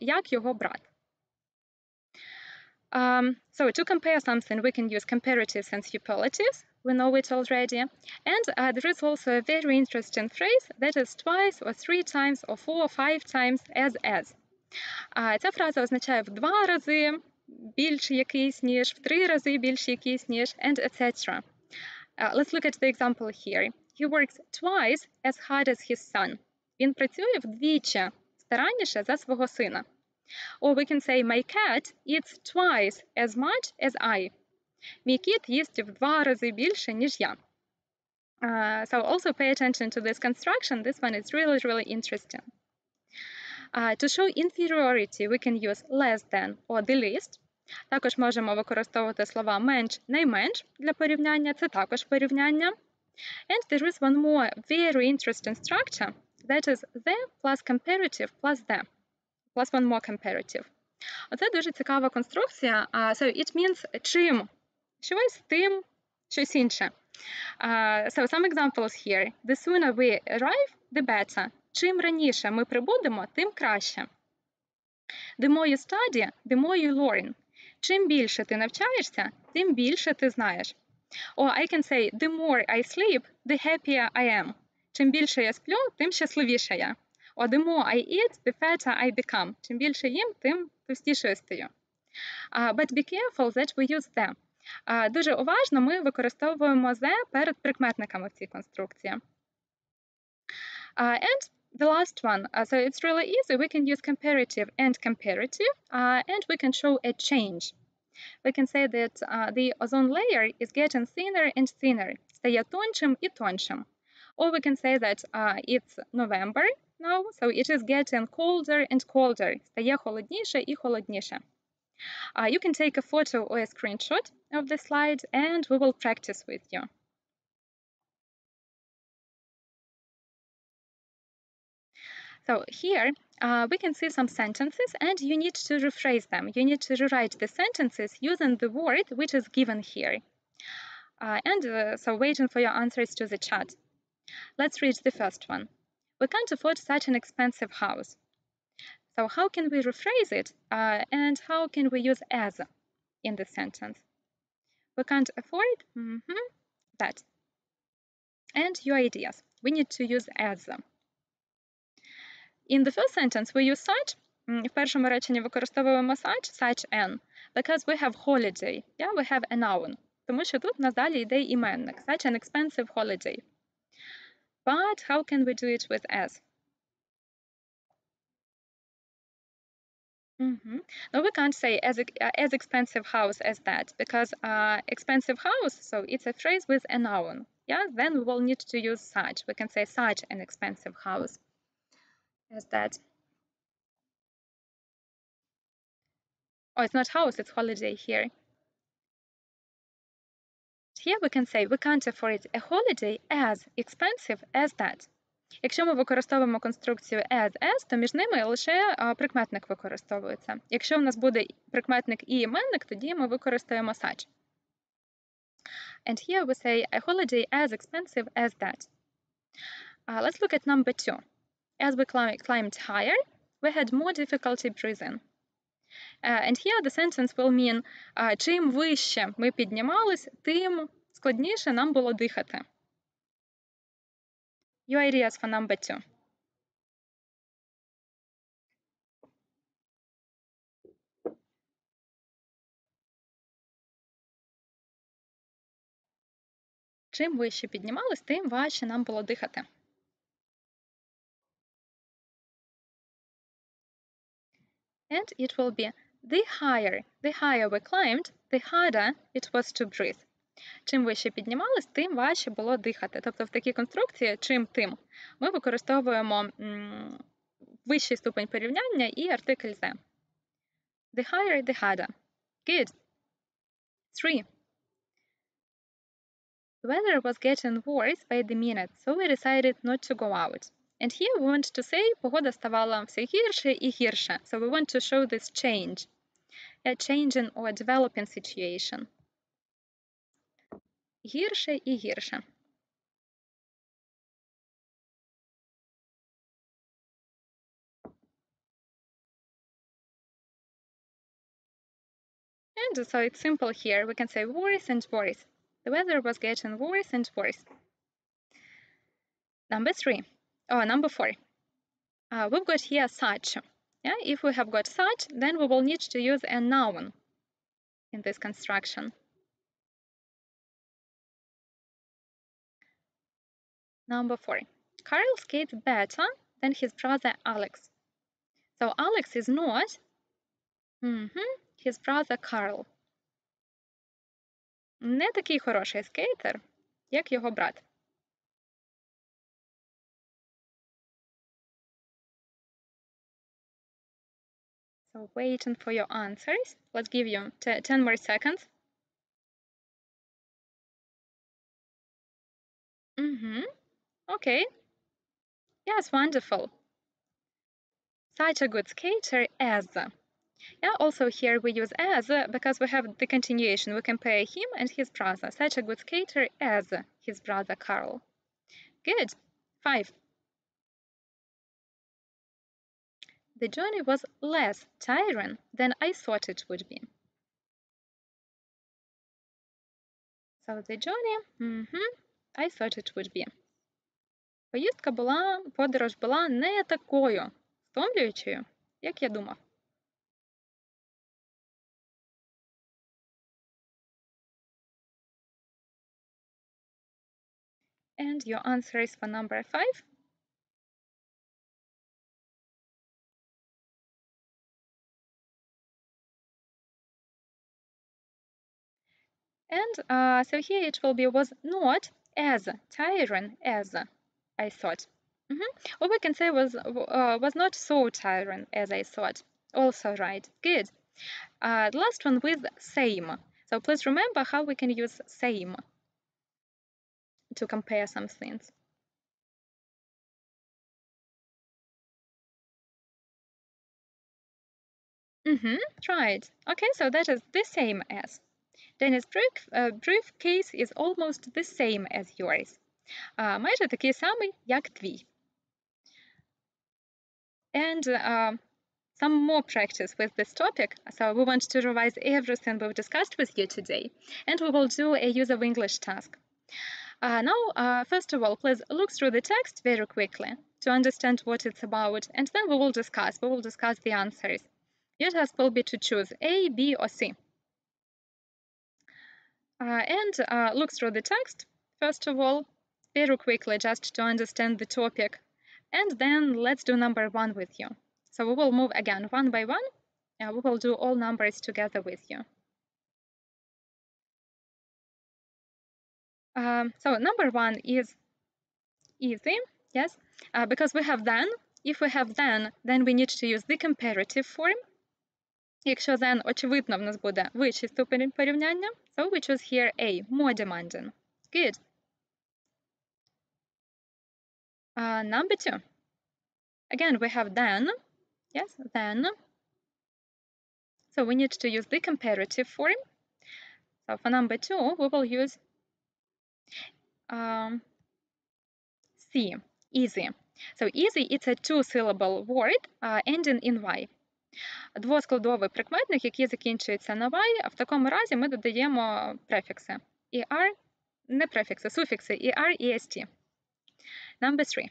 A: як його брат. So, to compare something, we can use comparatives and superlatives. We know it already. And there is also a very interesting phrase that is twice or three times or 4 or 5 times as. Ця фраза означає в 2 рази більше якийсь ніж, в 3 рази більше якийсь ніж, and etc. Let's look at the example here. He works twice as hard as his son. Він працює вдвічі старанніше за свого сина. Or we can say, my cat eats twice as much as I. Мій кіт їсть в 2 рази більше, ніж я. So also pay attention to this construction. This one is really, really interesting. To show inferiority, we can use less than or the least. Також можемо використовувати слова менш, найменш для порівняння. Це також порівняння. And there is one more very interesting structure. That is the plus comparative plus the. Plus one more comparative. Оце дуже цікава конструкція. So it means чим. Щось, тим, щось інше. So some examples here. The sooner we arrive, the better. Чим раніше ми прибудемо, тим краще. The more you study, the more you learn. Чим більше ти навчаєшся, тим більше ти знаєш. Or I can say, the more I sleep, the happier I am. Чим більше я сплю, тим щасливіша я. Or the more I eat, the fatter I become. Чим більше їм, тим товстішою стаю. But be careful that we use the. Дуже уважно ми використовуємо the перед прикметниками в цій конструкції. And the last one, so it's really easy. We can use comparative and comparative, and we can show a change. We can say that the ozone layer is getting thinner and thinner. Стає тоншим і тоншим. Or we can say that it's November now, so it is getting colder and colder. Стає холодніше і холодніше. You can take a photo or a screenshot of the slide, and we will practice with you. So here we can see some sentences, and you need to rephrase them. You need to rewrite the sentences using the word which is given here. So waiting for your answers to the chat. Let's read the first one. We can't afford such an expensive house. So how can we rephrase it, and how can we use as in the sentence? We can't afford that. And your ideas. We need to use as. In the first sentence, we use such. В першому реченні використовуємо such an, because we have holiday. Yeah, we have a noun. Тому що тут у нас далі йде іменник. Such an expensive holiday. But how can we do it with as? No, we can't say as expensive house as that, because expensive house, so it's a phrase with a noun. Yeah, then we will need to use such. We can say such an expensive house as that. Oh, it's not house, it's holiday here. Here we can say we can't afford a holiday as expensive as that. Якщо ми використовуємо конструкцію as, то між ними лише прикметник використовується. Якщо у нас буде прикметник і іменник, тоді ми використаємо such. And here we say a holiday as expensive as that. Let's look at number 2. As we climbed higher, we had more difficulty breathing. And here the sentence will mean, чим вище ми піднімались, тим складніше нам було дихати. Your ideas for number 2. Чим вище піднімались, тим важче нам було дихати. And it will be the higher we climbed, the harder it was to breathe. Чим вище піднімались, тим важче було дихати. Тобто в такій конструкції чим тим ми використовуємо вищий ступень порівняння і артикль the. The higher, the harder. Good. 3. The weather was getting worse by the minute, so we decided not to go out. And here we want to say погода ставала все гірше і гірше. So we want to show this change. A changing or developing situation. Гірше і гірше. And so it's simple here. We can say worse and worse. The weather was getting worse and worse. Number 4. We've got here such. Yeah, if we have got such, then we will need to use a noun in this construction. Number 4. Carl skates better than his brother Alex. So Alex is not his brother Carl. Не такий хороший скейтер, як його брат. So waiting for your answers. Let's give you 10 more seconds. Okay. Yes, wonderful. Such a good skater as. Yeah, also here we use as because we have the continuation. We compare him and his brother. Such a good skater as his brother Carl. Good. 5. The journey was less tiring than I thought it would be. So the journey, I thought it would be. Подорож була не такою втомлюючою, як я думав. And your answer is for number 5. And so here it will be was not as tiring as I thought. Or we can say was not so tiring as I thought. Also right. Good. The last one with same. So please remember how we can use same to compare some things. Right. Okay, so that is the same as. Dennis' briefcase is almost the same as yours. Майже такий самий, як твій. And some more practice with this topic. So we want to revise everything we've discussed with you today. And we will do a use of English task. Now, first of all, please look through the text very quickly to understand what it's about. And then we will discuss. We will discuss the answers. Your task will be to choose A, B, or C. And look through the text, first of all, very quickly, just to understand the topic. And then let's do number 1 with you. So we will move again one by one. We will do all numbers together with you. So number 1 is easy, yes, because we have then. If we have then we need to use the comparative form. Якщо then, очевидно, в нас буде вищий ступень порівняння, so we choose here A, more demanding. Good. Number 2. Again, we have then, yes, then. So we need to use the comparative form. So for number 2, we will use C, easy. So easy, it's a 2-syllable word ending in Y. Двоскладовий прикметник, який закінчується на Y, в такому разі ми додаємо префікси. ER, не префікси, суфікси ER, EST. Number 3.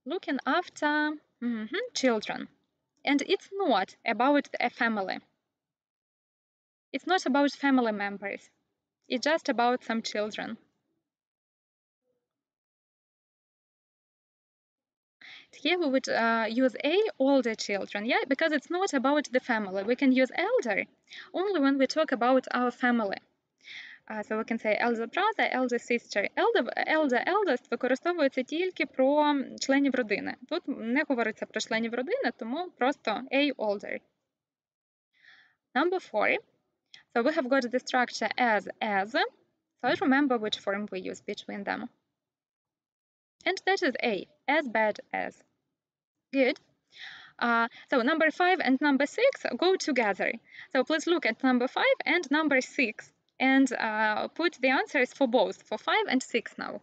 A: Looking after children. And it's not about a family. It's not about family members. It's just about some children. Here we would use a, older children, yeah, because it's not about the family. We can use elder only when we talk about our family. So we can say elder brother, elder sister. Eldest використовується тільки про членів родини. Тут не говориться про членів родини, тому просто a, older. Number 4. So we have got the structure as. So remember which form we use between them. And that is a, as bad as. Good. So number 5 and number 6 go together. So please look at number 5 and number 6 and put the answers for both, for 5 and 6 now.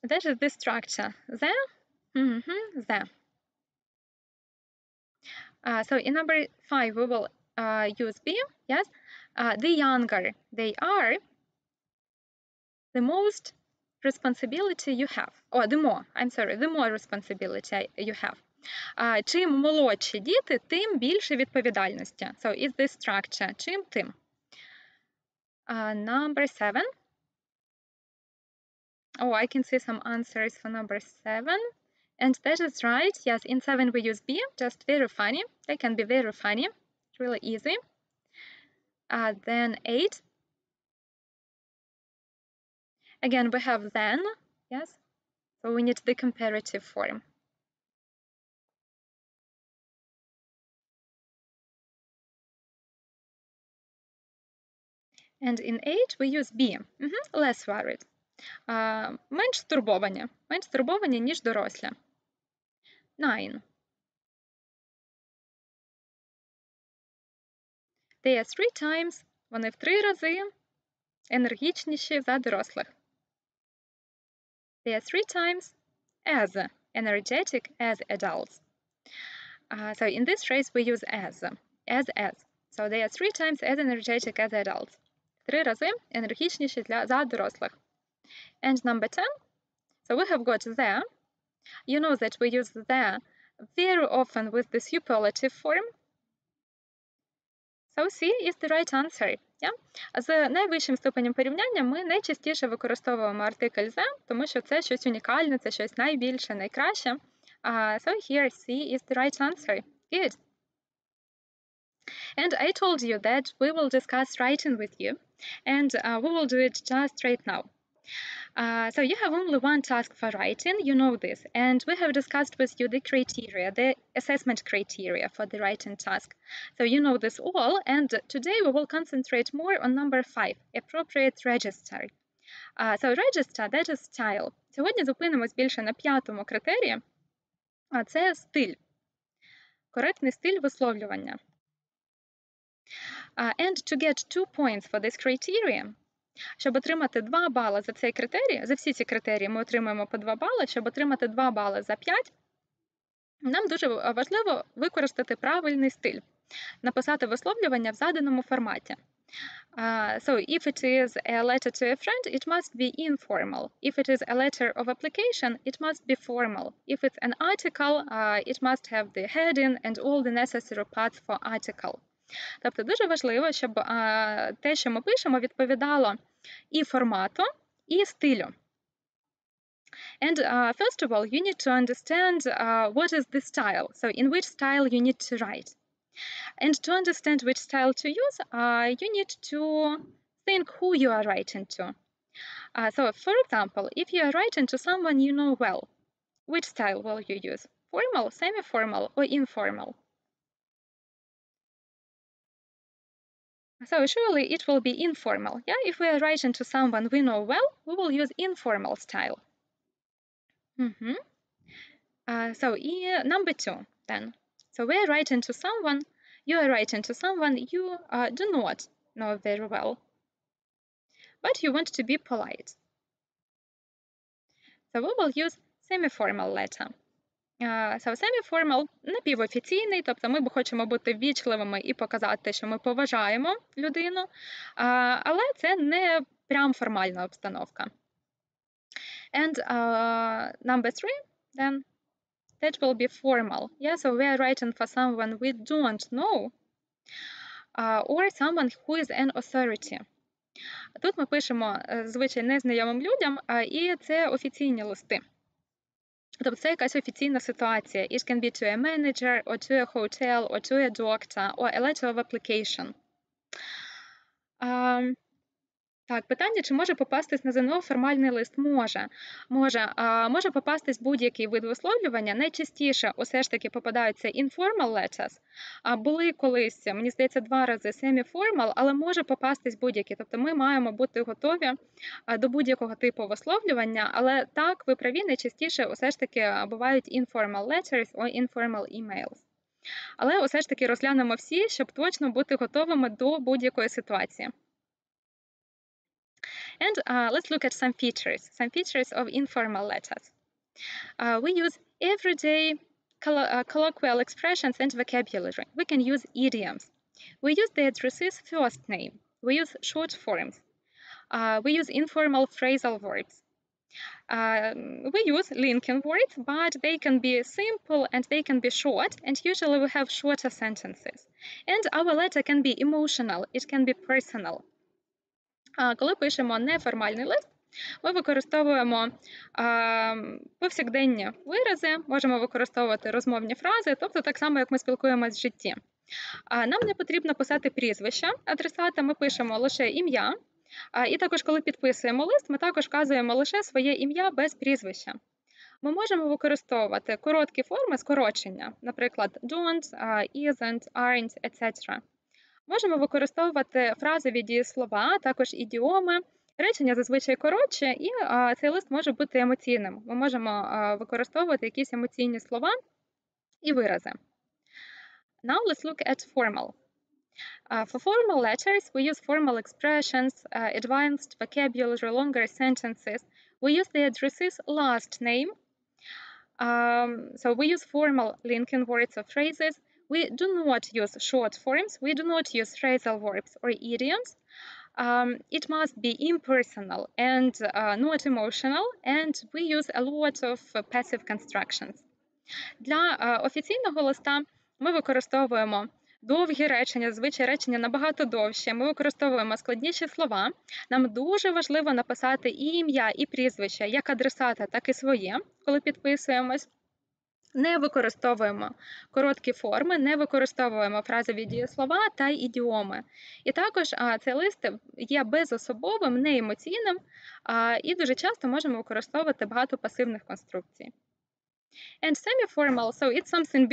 A: That is the structure. There. There. So in number 5 we will use be, yes. The younger they are, the most responsibility you have. Or the more responsibility you have. Чим молодші діти, тим більше відповідальності. So is this structure. Чим тим. Number 7. Oh, I can see some answers for number 7. And that is right. Yes, in 7 we use be, just very funny. They can be very funny. It's really easy. Then 8. Again, we have then, yes. So we need the comparative form. And in 8 we use be, less worried. Менш стурбовані, ніж дорослі. 9. They are 3 times, вони в 3 рази енергічніші за дорослих. They are 3 times as energetic as adults. So in this phrase we use as. So they are 3 times as energetic as adults. 3 рази енергічніші за дорослих. And number 10, so we have got there. You know that we use there very often with the superlative form. So C is the right answer. Yeah? З найвищим ступенем порівняння ми найчастіше використовуємо артикль the, тому що це щось унікальне, це щось найбільше, найкраще. So here C is the right answer. Good. And I told you that we will discuss writing with you, and we will do it just right now. So you have only one task for writing, you know this, and we have discussed with you the criteria, the assessment criteria for the writing task. So you know this all, and today we will concentrate more on number 5, appropriate register. So register, that is style. Сьогодні зупинимось більше на 5-му критерії, а це стиль, коректний стиль висловлювання. And to get 2 points for this criteria, щоб отримати 2 бали за цей критерій, за всі ці критерії ми отримаємо по 2 бали, щоб отримати 2 бали за 5, нам дуже важливо використати правильний стиль, написати висловлювання в заданому форматі. So if it is a letter to a friend, it must be informal. If it is a letter of application, it must be formal. If it's an article, it must have the heading and all the necessary parts for article. Тобто дуже важливо, щоб те, що ми пишемо, відповідало і формату, і стилю. And first of all, you need to understand what is the style. So in which style you need to write. And to understand which style to use, you need to think who you are writing to. So for example, if you are writing to someone you know well, which style will you use? Formal, semi-formal, or informal? So surely it will be informal. Yeah, if we are writing to someone we know well, we will use informal style. So number 2 then. So we are writing to someone, you are writing to someone you do not know very well, but you want to be polite. So we will use semi-formal letter. So semi-formal напівофіційний, тобто ми хочемо бути ввічливими і показати, що ми поважаємо людину, але це не прям формальна обстановка. And number 3, then that will be formal. Yeah, so we are writing for someone we don't know, or someone who is an authority. Тут ми пишемо звичай незнайомим людям, і це офіційні листи. Тобто це якась офіційна ситуація. It can be to a manager, or to a hotel, or to a doctor, or a letter of application. Так, питання, чи може попастись на ЗНО формальний лист? Може. Може попастись будь-який вид висловлювання. Найчастіше усе ж таки попадаються informal letters. Були колись, мені здається, 2 рази semi-formal, але може попастись будь-який. Тобто ми маємо бути готові до будь-якого типу висловлювання, але так, ви праві, найчастіше усе ж таки бувають informal letters or informal emails. Але усе ж таки розглянемо всі, щоб точно бути готовими до будь-якої ситуації. And let's look at some features of informal letters. We use everyday colloquial expressions and vocabulary. We can use idioms. We use the addressee's first name. We use short forms. We use informal phrasal verbs. We use linking words, but they can be simple and they can be short, and usually we have shorter sentences. And our letter can be emotional, it can be personal. Коли пишемо неформальний лист, ми використовуємо повсякденні вирази, можемо використовувати розмовні фрази, тобто так само, як ми спілкуємося в житті. Нам не потрібно писати прізвище адресата, ми пишемо лише ім'я. І також, коли підписуємо лист, ми також вказуємо лише своє ім'я без прізвища. Ми можемо використовувати короткі форми скорочення, наприклад, don't, isn't, aren't, etc. Можемо використовувати фразові дієслова, також ідіоми. Речення зазвичай коротше, і цей лист може бути емоційним. Ми можемо використовувати якісь емоційні слова і вирази. Now let's look at formal. For formal letters, we use formal expressions, advanced vocabulary, longer sentences. We use the addressee's last name. So we use formal linking words or phrases. We do not use short forms. We do not use phrasal verbs or idioms. It must be impersonal and not emotional, and we use a lot of passive constructions. Для офіційного листа ми використовуємо довгі речення, зазвичай речення набагато довші. Ми використовуємо складніші слова. Нам дуже важливо написати і ім'я, і прізвище, як адресата, так і своє, коли підписуємось. Не використовуємо короткі форми, не використовуємо фразові дієслова та ідіоми. І також цей лист є безособовим, неемоційним, і дуже часто можемо використовувати багато пасивних конструкцій. And semi-formal, so it's something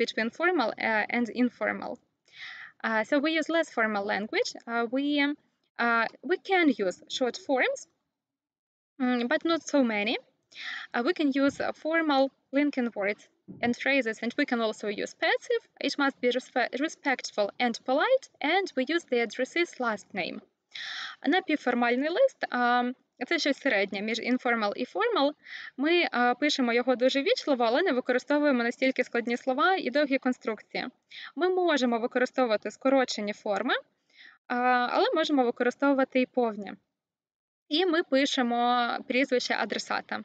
A: between formal and informal. So we use less formal language. We can use short forms, but not so many. We can use formal linking words and phrases, and we can also use passive. It must be respectful and polite, and we use the addressee's last name. Напівформальний лист – це щось середнє між informal і formal. Ми пишемо його дуже вічливо, але не використовуємо настільки складні слова і довгі конструкції. Ми можемо використовувати скорочені форми, але можемо використовувати і повні. І ми пишемо прізвище адресата.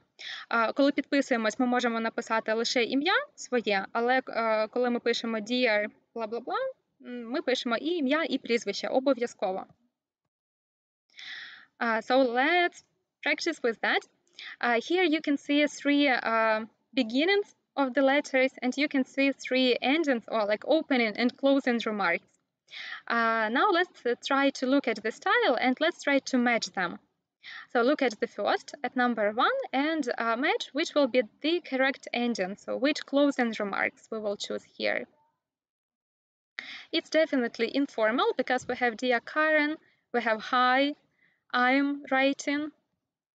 A: Коли підписуємось, ми можемо написати лише ім'я своє, але коли ми пишемо dear, бла-бла-бла, ми пишемо і ім'я, і прізвище обов'язково. So let's practice with that. Here you can see 3 beginnings of the letters, and you can see 3 endings, or like opening and closing remarks. Now let's try to look at the style, and let's try to match them. So look at the first, at number 1, and match which will be the correct ending, so which closing remarks we will choose here. It's definitely informal because we have dear Karen, we have hi, I'm writing.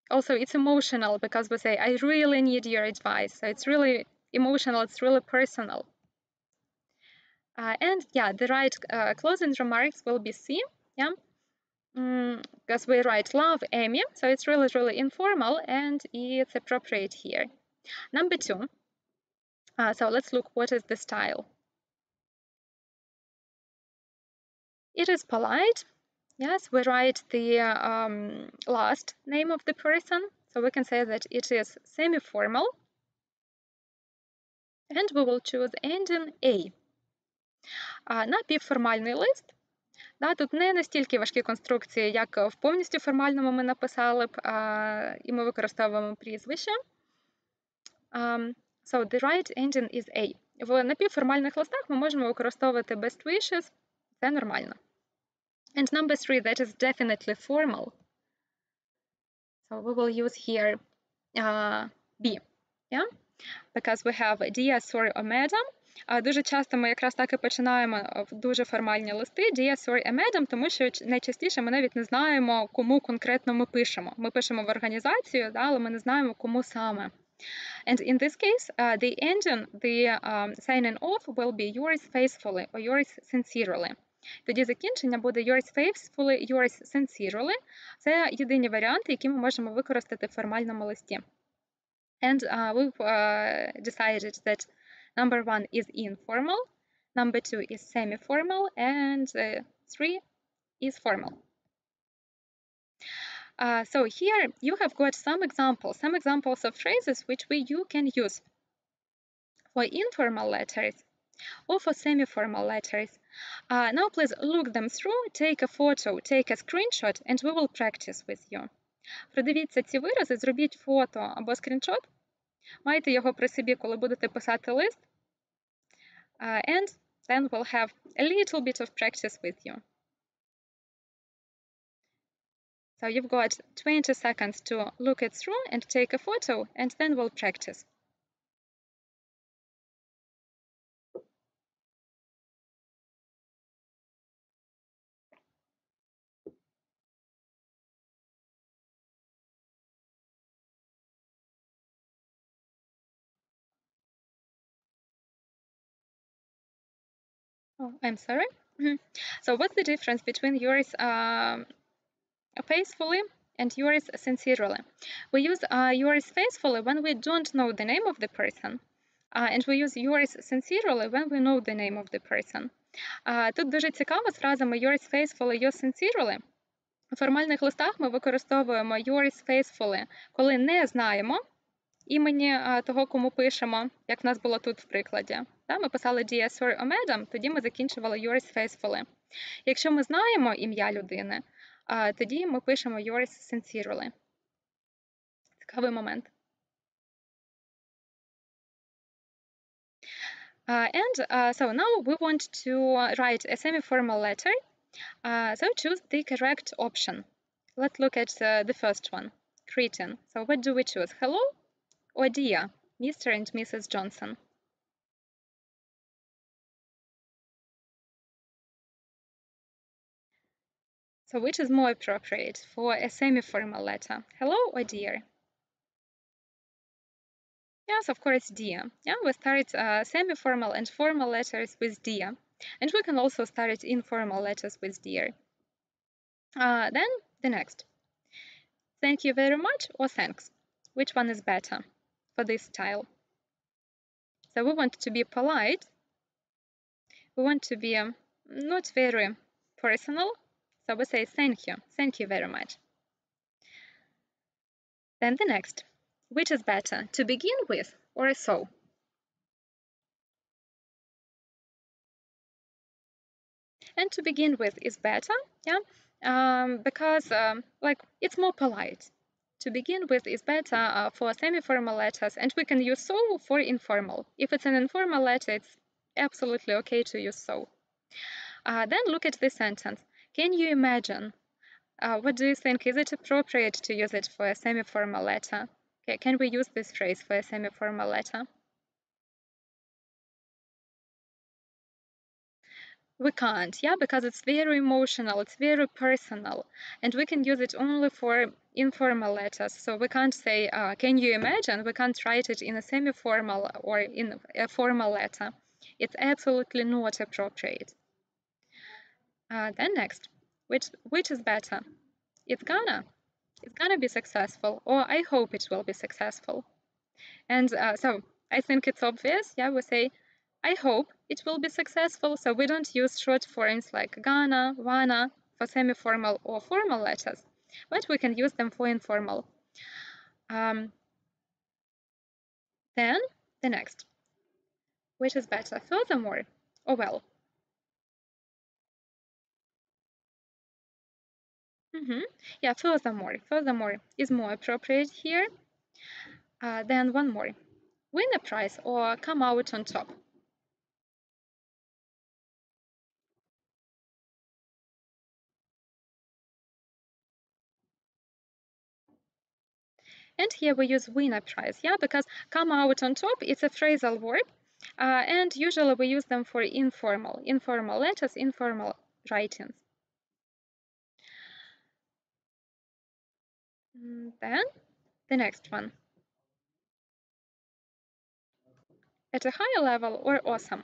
A: Also, it's emotional because we say, I really need your advice. So it's really emotional, it's really personal. And yeah, the right closing remarks will be C, yeah. Because we write love Amy, so it's really, really informal and it's appropriate here. Number 2, so let's look what is the style. It is polite. Yes, we write the last name of the person, so we can say that it is semi-formal. And we will choose ending A. Напівформальний лист. Тут не настільки важкі конструкції, як в повністю формальному ми написали б, і ми використовуємо прізвище. So the right ending is A. В напівформальних листах ми можемо використовувати best wishes. Це нормально. And number 3, that is definitely formal. So we will use here B. Yeah? Because we have dear, sorry, or madam. Дуже часто ми якраз так і починаємо в дуже формальні листи dear, sorry, or madam, тому що найчастіше ми навіть не знаємо, кому конкретно ми пишемо. Ми пишемо в організацію, але ми не знаємо, кому саме. And in this case, the ending, the signing off will be yours faithfully or yours sincerely. Тоді закінчення буде yours faithfully, yours sincerely. Це єдині варіанти, які ми можемо використати в формальному листі. And we've decided that number 1 is informal, number 2 is semi-formal, and 3 is formal. So here you have got some examples of phrases which you can use for informal letters or for semi-formal letters. Now please look them through, take a photo, take a screenshot, and we will practice with you. Продивіться ці вирази, зробіть фото або скріншот. Майте його при собі, коли будете писати лист. And then we'll have a little bit of practice with you. So you've got 20 seconds to look it through and take a photo, and then we'll practice. Oh, I'm sorry. So what's the difference between yours faithfully and yours sincerely? We use yours faithfully when we don't know the name of the person, and we use yours sincerely when we know the name of the person. Тут дуже цікаво з фразами yours faithfully, yours sincerely. У формальних листах ми використовуємо yours faithfully, коли не знаємо імені того, кому пишемо, як в нас було тут в прикладі. Ми писали dear, sorry, or madam, тоді ми закінчували yours faithfully. Якщо ми знаємо ім'я людини, тоді ми пишемо yours sincerely. Цікавий момент. So now we want to write a semi-formal letter. So choose the correct option. Let's look at the first one, greeting. So what do we choose, hello or dear, Mr. and Mrs. Johnson? So which is more appropriate for a semi-formal letter, hello or dear? Yes, of course, dear. Yeah, we start semi-formal and formal letters with dear. And we can also start informal letters with dear. Then the next. Thank you very much or thanks. Which one is better for this style? So we want to be polite. We want to be not very personal. So we say thank you very much. Then the next. Which is better, to begin with or so? And to begin with is better, yeah, because like it's more polite. To begin with is better for semi-formal letters, and we can use so for informal. If it's an informal letter, it's absolutely okay to use so. Then look at this sentence. Can you imagine? What do you think? Is it appropriate to use it for a semi-formal letter? Okay, can we use this phrase for a semi-formal letter? We can't, yeah, because it's very emotional, it's very personal, and we can use it only for informal letters. So we can't say, can you imagine? We can't write it in a semi-formal or in a formal letter. It's absolutely not appropriate. Then next, which is better? It's gonna be successful, or I hope it will be successful. And so I think it's obvious, yeah, we say, I hope it will be successful, so we don't use short forms like gonna, wanna for semi-formal or formal letters, but we can use them for informal. Then the next. Which is better, furthermore or well? Yeah, furthermore. Furthermore is more appropriate here. Then one more. Win a prize or come out on top. And here we use win a prize, yeah, because come out on top, it's a phrasal verb. And usually we use them for informal letters, informal writings. Then the next one. At a higher level or awesome.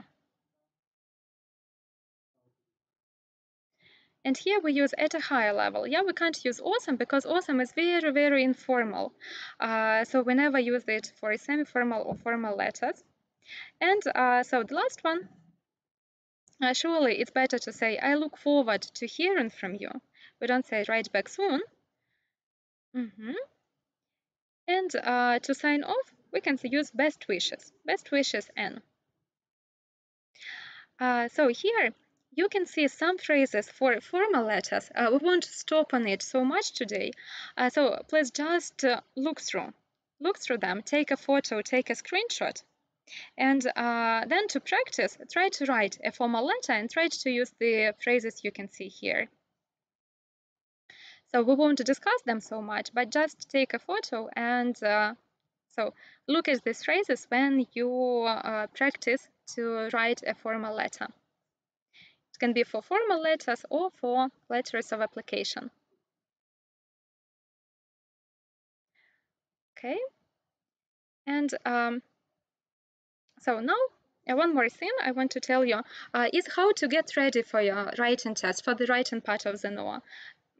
A: And here we use at a higher level. Yeah, we can't use awesome because awesome is very, very informal. So we never use it for semi-formal or formal letters. And so the last one, surely it's better to say, I look forward to hearing from you. We don't say right back soon. And to sign off, we can use best wishes N. So here you can see some phrases for formal letters. We won't stop on it so much today. So please just look through them, take a photo, take a screenshot. And then to practice, try to write a formal letter and try to use the phrases you can see here. So we won't discuss them so much, but just take a photo and so look at these phrases when you practice to write a formal letter. It can be for formal letters or for letters of application. Okay. And so now one more thing I want to tell you is how to get ready for your writing test, for the writing part of ЗНО.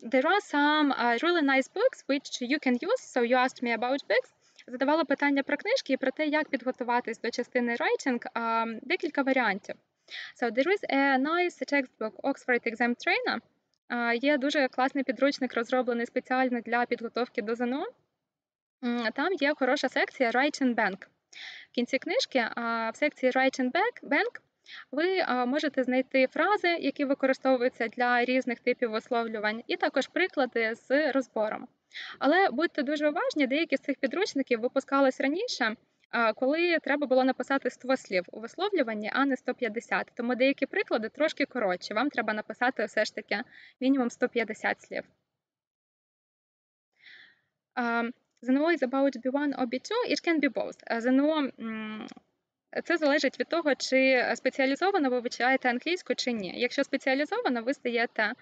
A: There are some really nice books which you can use. So you asked me about books. Задавала питання про книжки і про те, як підготуватись до частини writing. Декілька варіантів. So there is a nice textbook Oxford Exam Trainer. Є дуже класний підручник, розроблений спеціально для підготовки до ЗНО. Там є хороша секція Writing Bank. В кінці книжки в секції Writing Bank ви можете знайти фрази, які використовуються для різних типів висловлювань, і також приклади з розбором. Але будьте дуже уважні, деякі з цих підручників випускались раніше, коли треба було написати 100 слів у висловлюванні, а не 150. Тому деякі приклади трошки коротші. Вам треба написати все ж таки мінімум 150 слів. ЗНО is about B1 or B2, it can be both. ЗНО це залежить від того, чи спеціалізовано ви вивчаєте англійську чи ні. Якщо спеціалізовано, ви стаєте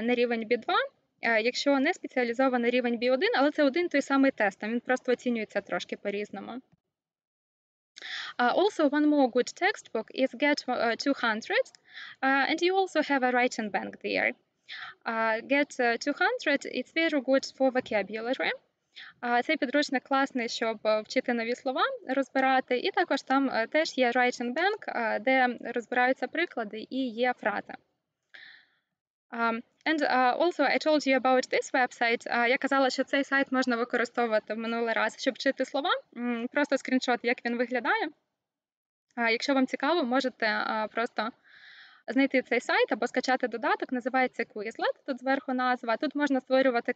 A: на рівень B2, якщо не спеціалізовано рівень B1, але це один той самий тест, він просто оцінюється трошки по-різному. Also, one more good textbook is Get 200, and you also have a writing bank there. Get 200, it's very good for vocabulary. Цей підручник класний, щоб вчити нові слова, розбирати, і також там теж є Writing Bank, де розбираються приклади і є фрази. And also I told you about this website. Я казала, що цей сайт можна використовувати в минулий раз, щоб вчити слова. Просто скріншот, як він виглядає. Якщо вам цікаво, можете просто знайти цей сайт або скачати додаток, називається Quizlet, тут зверху назва. Тут можна створювати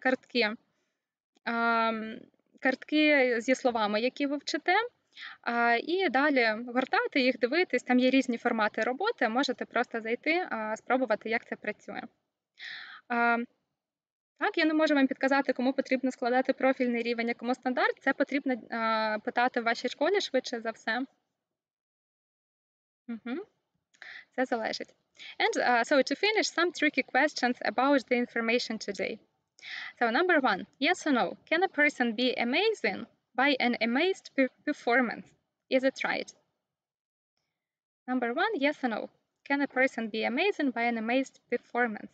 A: картки зі словами, які ви вчите, і далі гортати їх, дивитись, там є різні формати роботи, можете просто зайти, спробувати, як це працює. Так, я не можу вам підказати, кому потрібно складати профільний рівень, а кому стандарт, це потрібно питати в вашій школі швидше за все. Це залежить. And so to finish, some tricky questions about the information today. So number one, yes or no? Can a person be amazing by an amazed performance? Is it right? Number one, yes or no? Can a person be amazing by an amazed performance?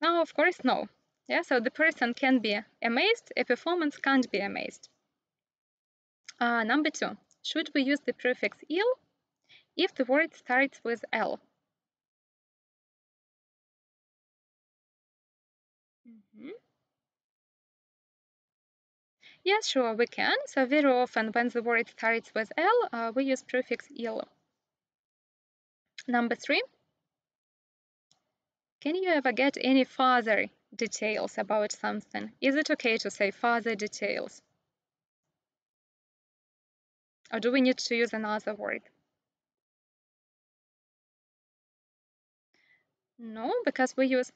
A: No, of course, no. Yeah, so the person can be amazed, a performance can't be amazed. Number two, should we use the prefix il if the word starts with L? Yes, sure, we can. So very often when the word starts with L, we use prefix il. Number 3. Can you ever get any further details about something? Is it okay to say further details? Or do we need to use another word? No, because we use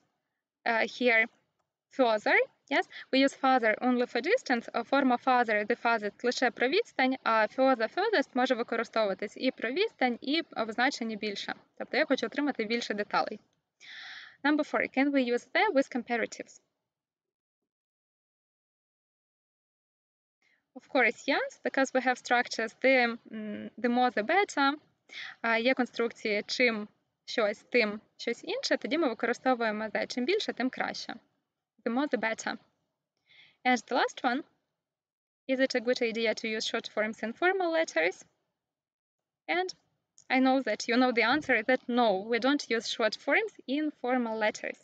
A: here further. Yes, we use further only for distance. Форма further, the farthest лише про відстань, а furthest може використовуватись і про відстань, і в значенні більше. Тобто я хочу отримати більше деталей. Number 4. Can we use the with comparatives? Of course, yes, because we have structures the more the better. Є конструкції чим щось, тим щось інше, тоді ми використовуємо the. Чим більше, тим краще. The more the better. And the last one, is it a good idea to use short forms in formal letters? And I know that you know the answer that no, we don't use short forms in formal letters.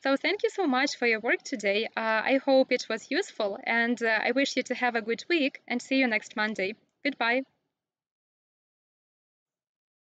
A: So thank you so much for your work today. I hope it was useful, and I wish you to have a good week and see you next Monday. Goodbye.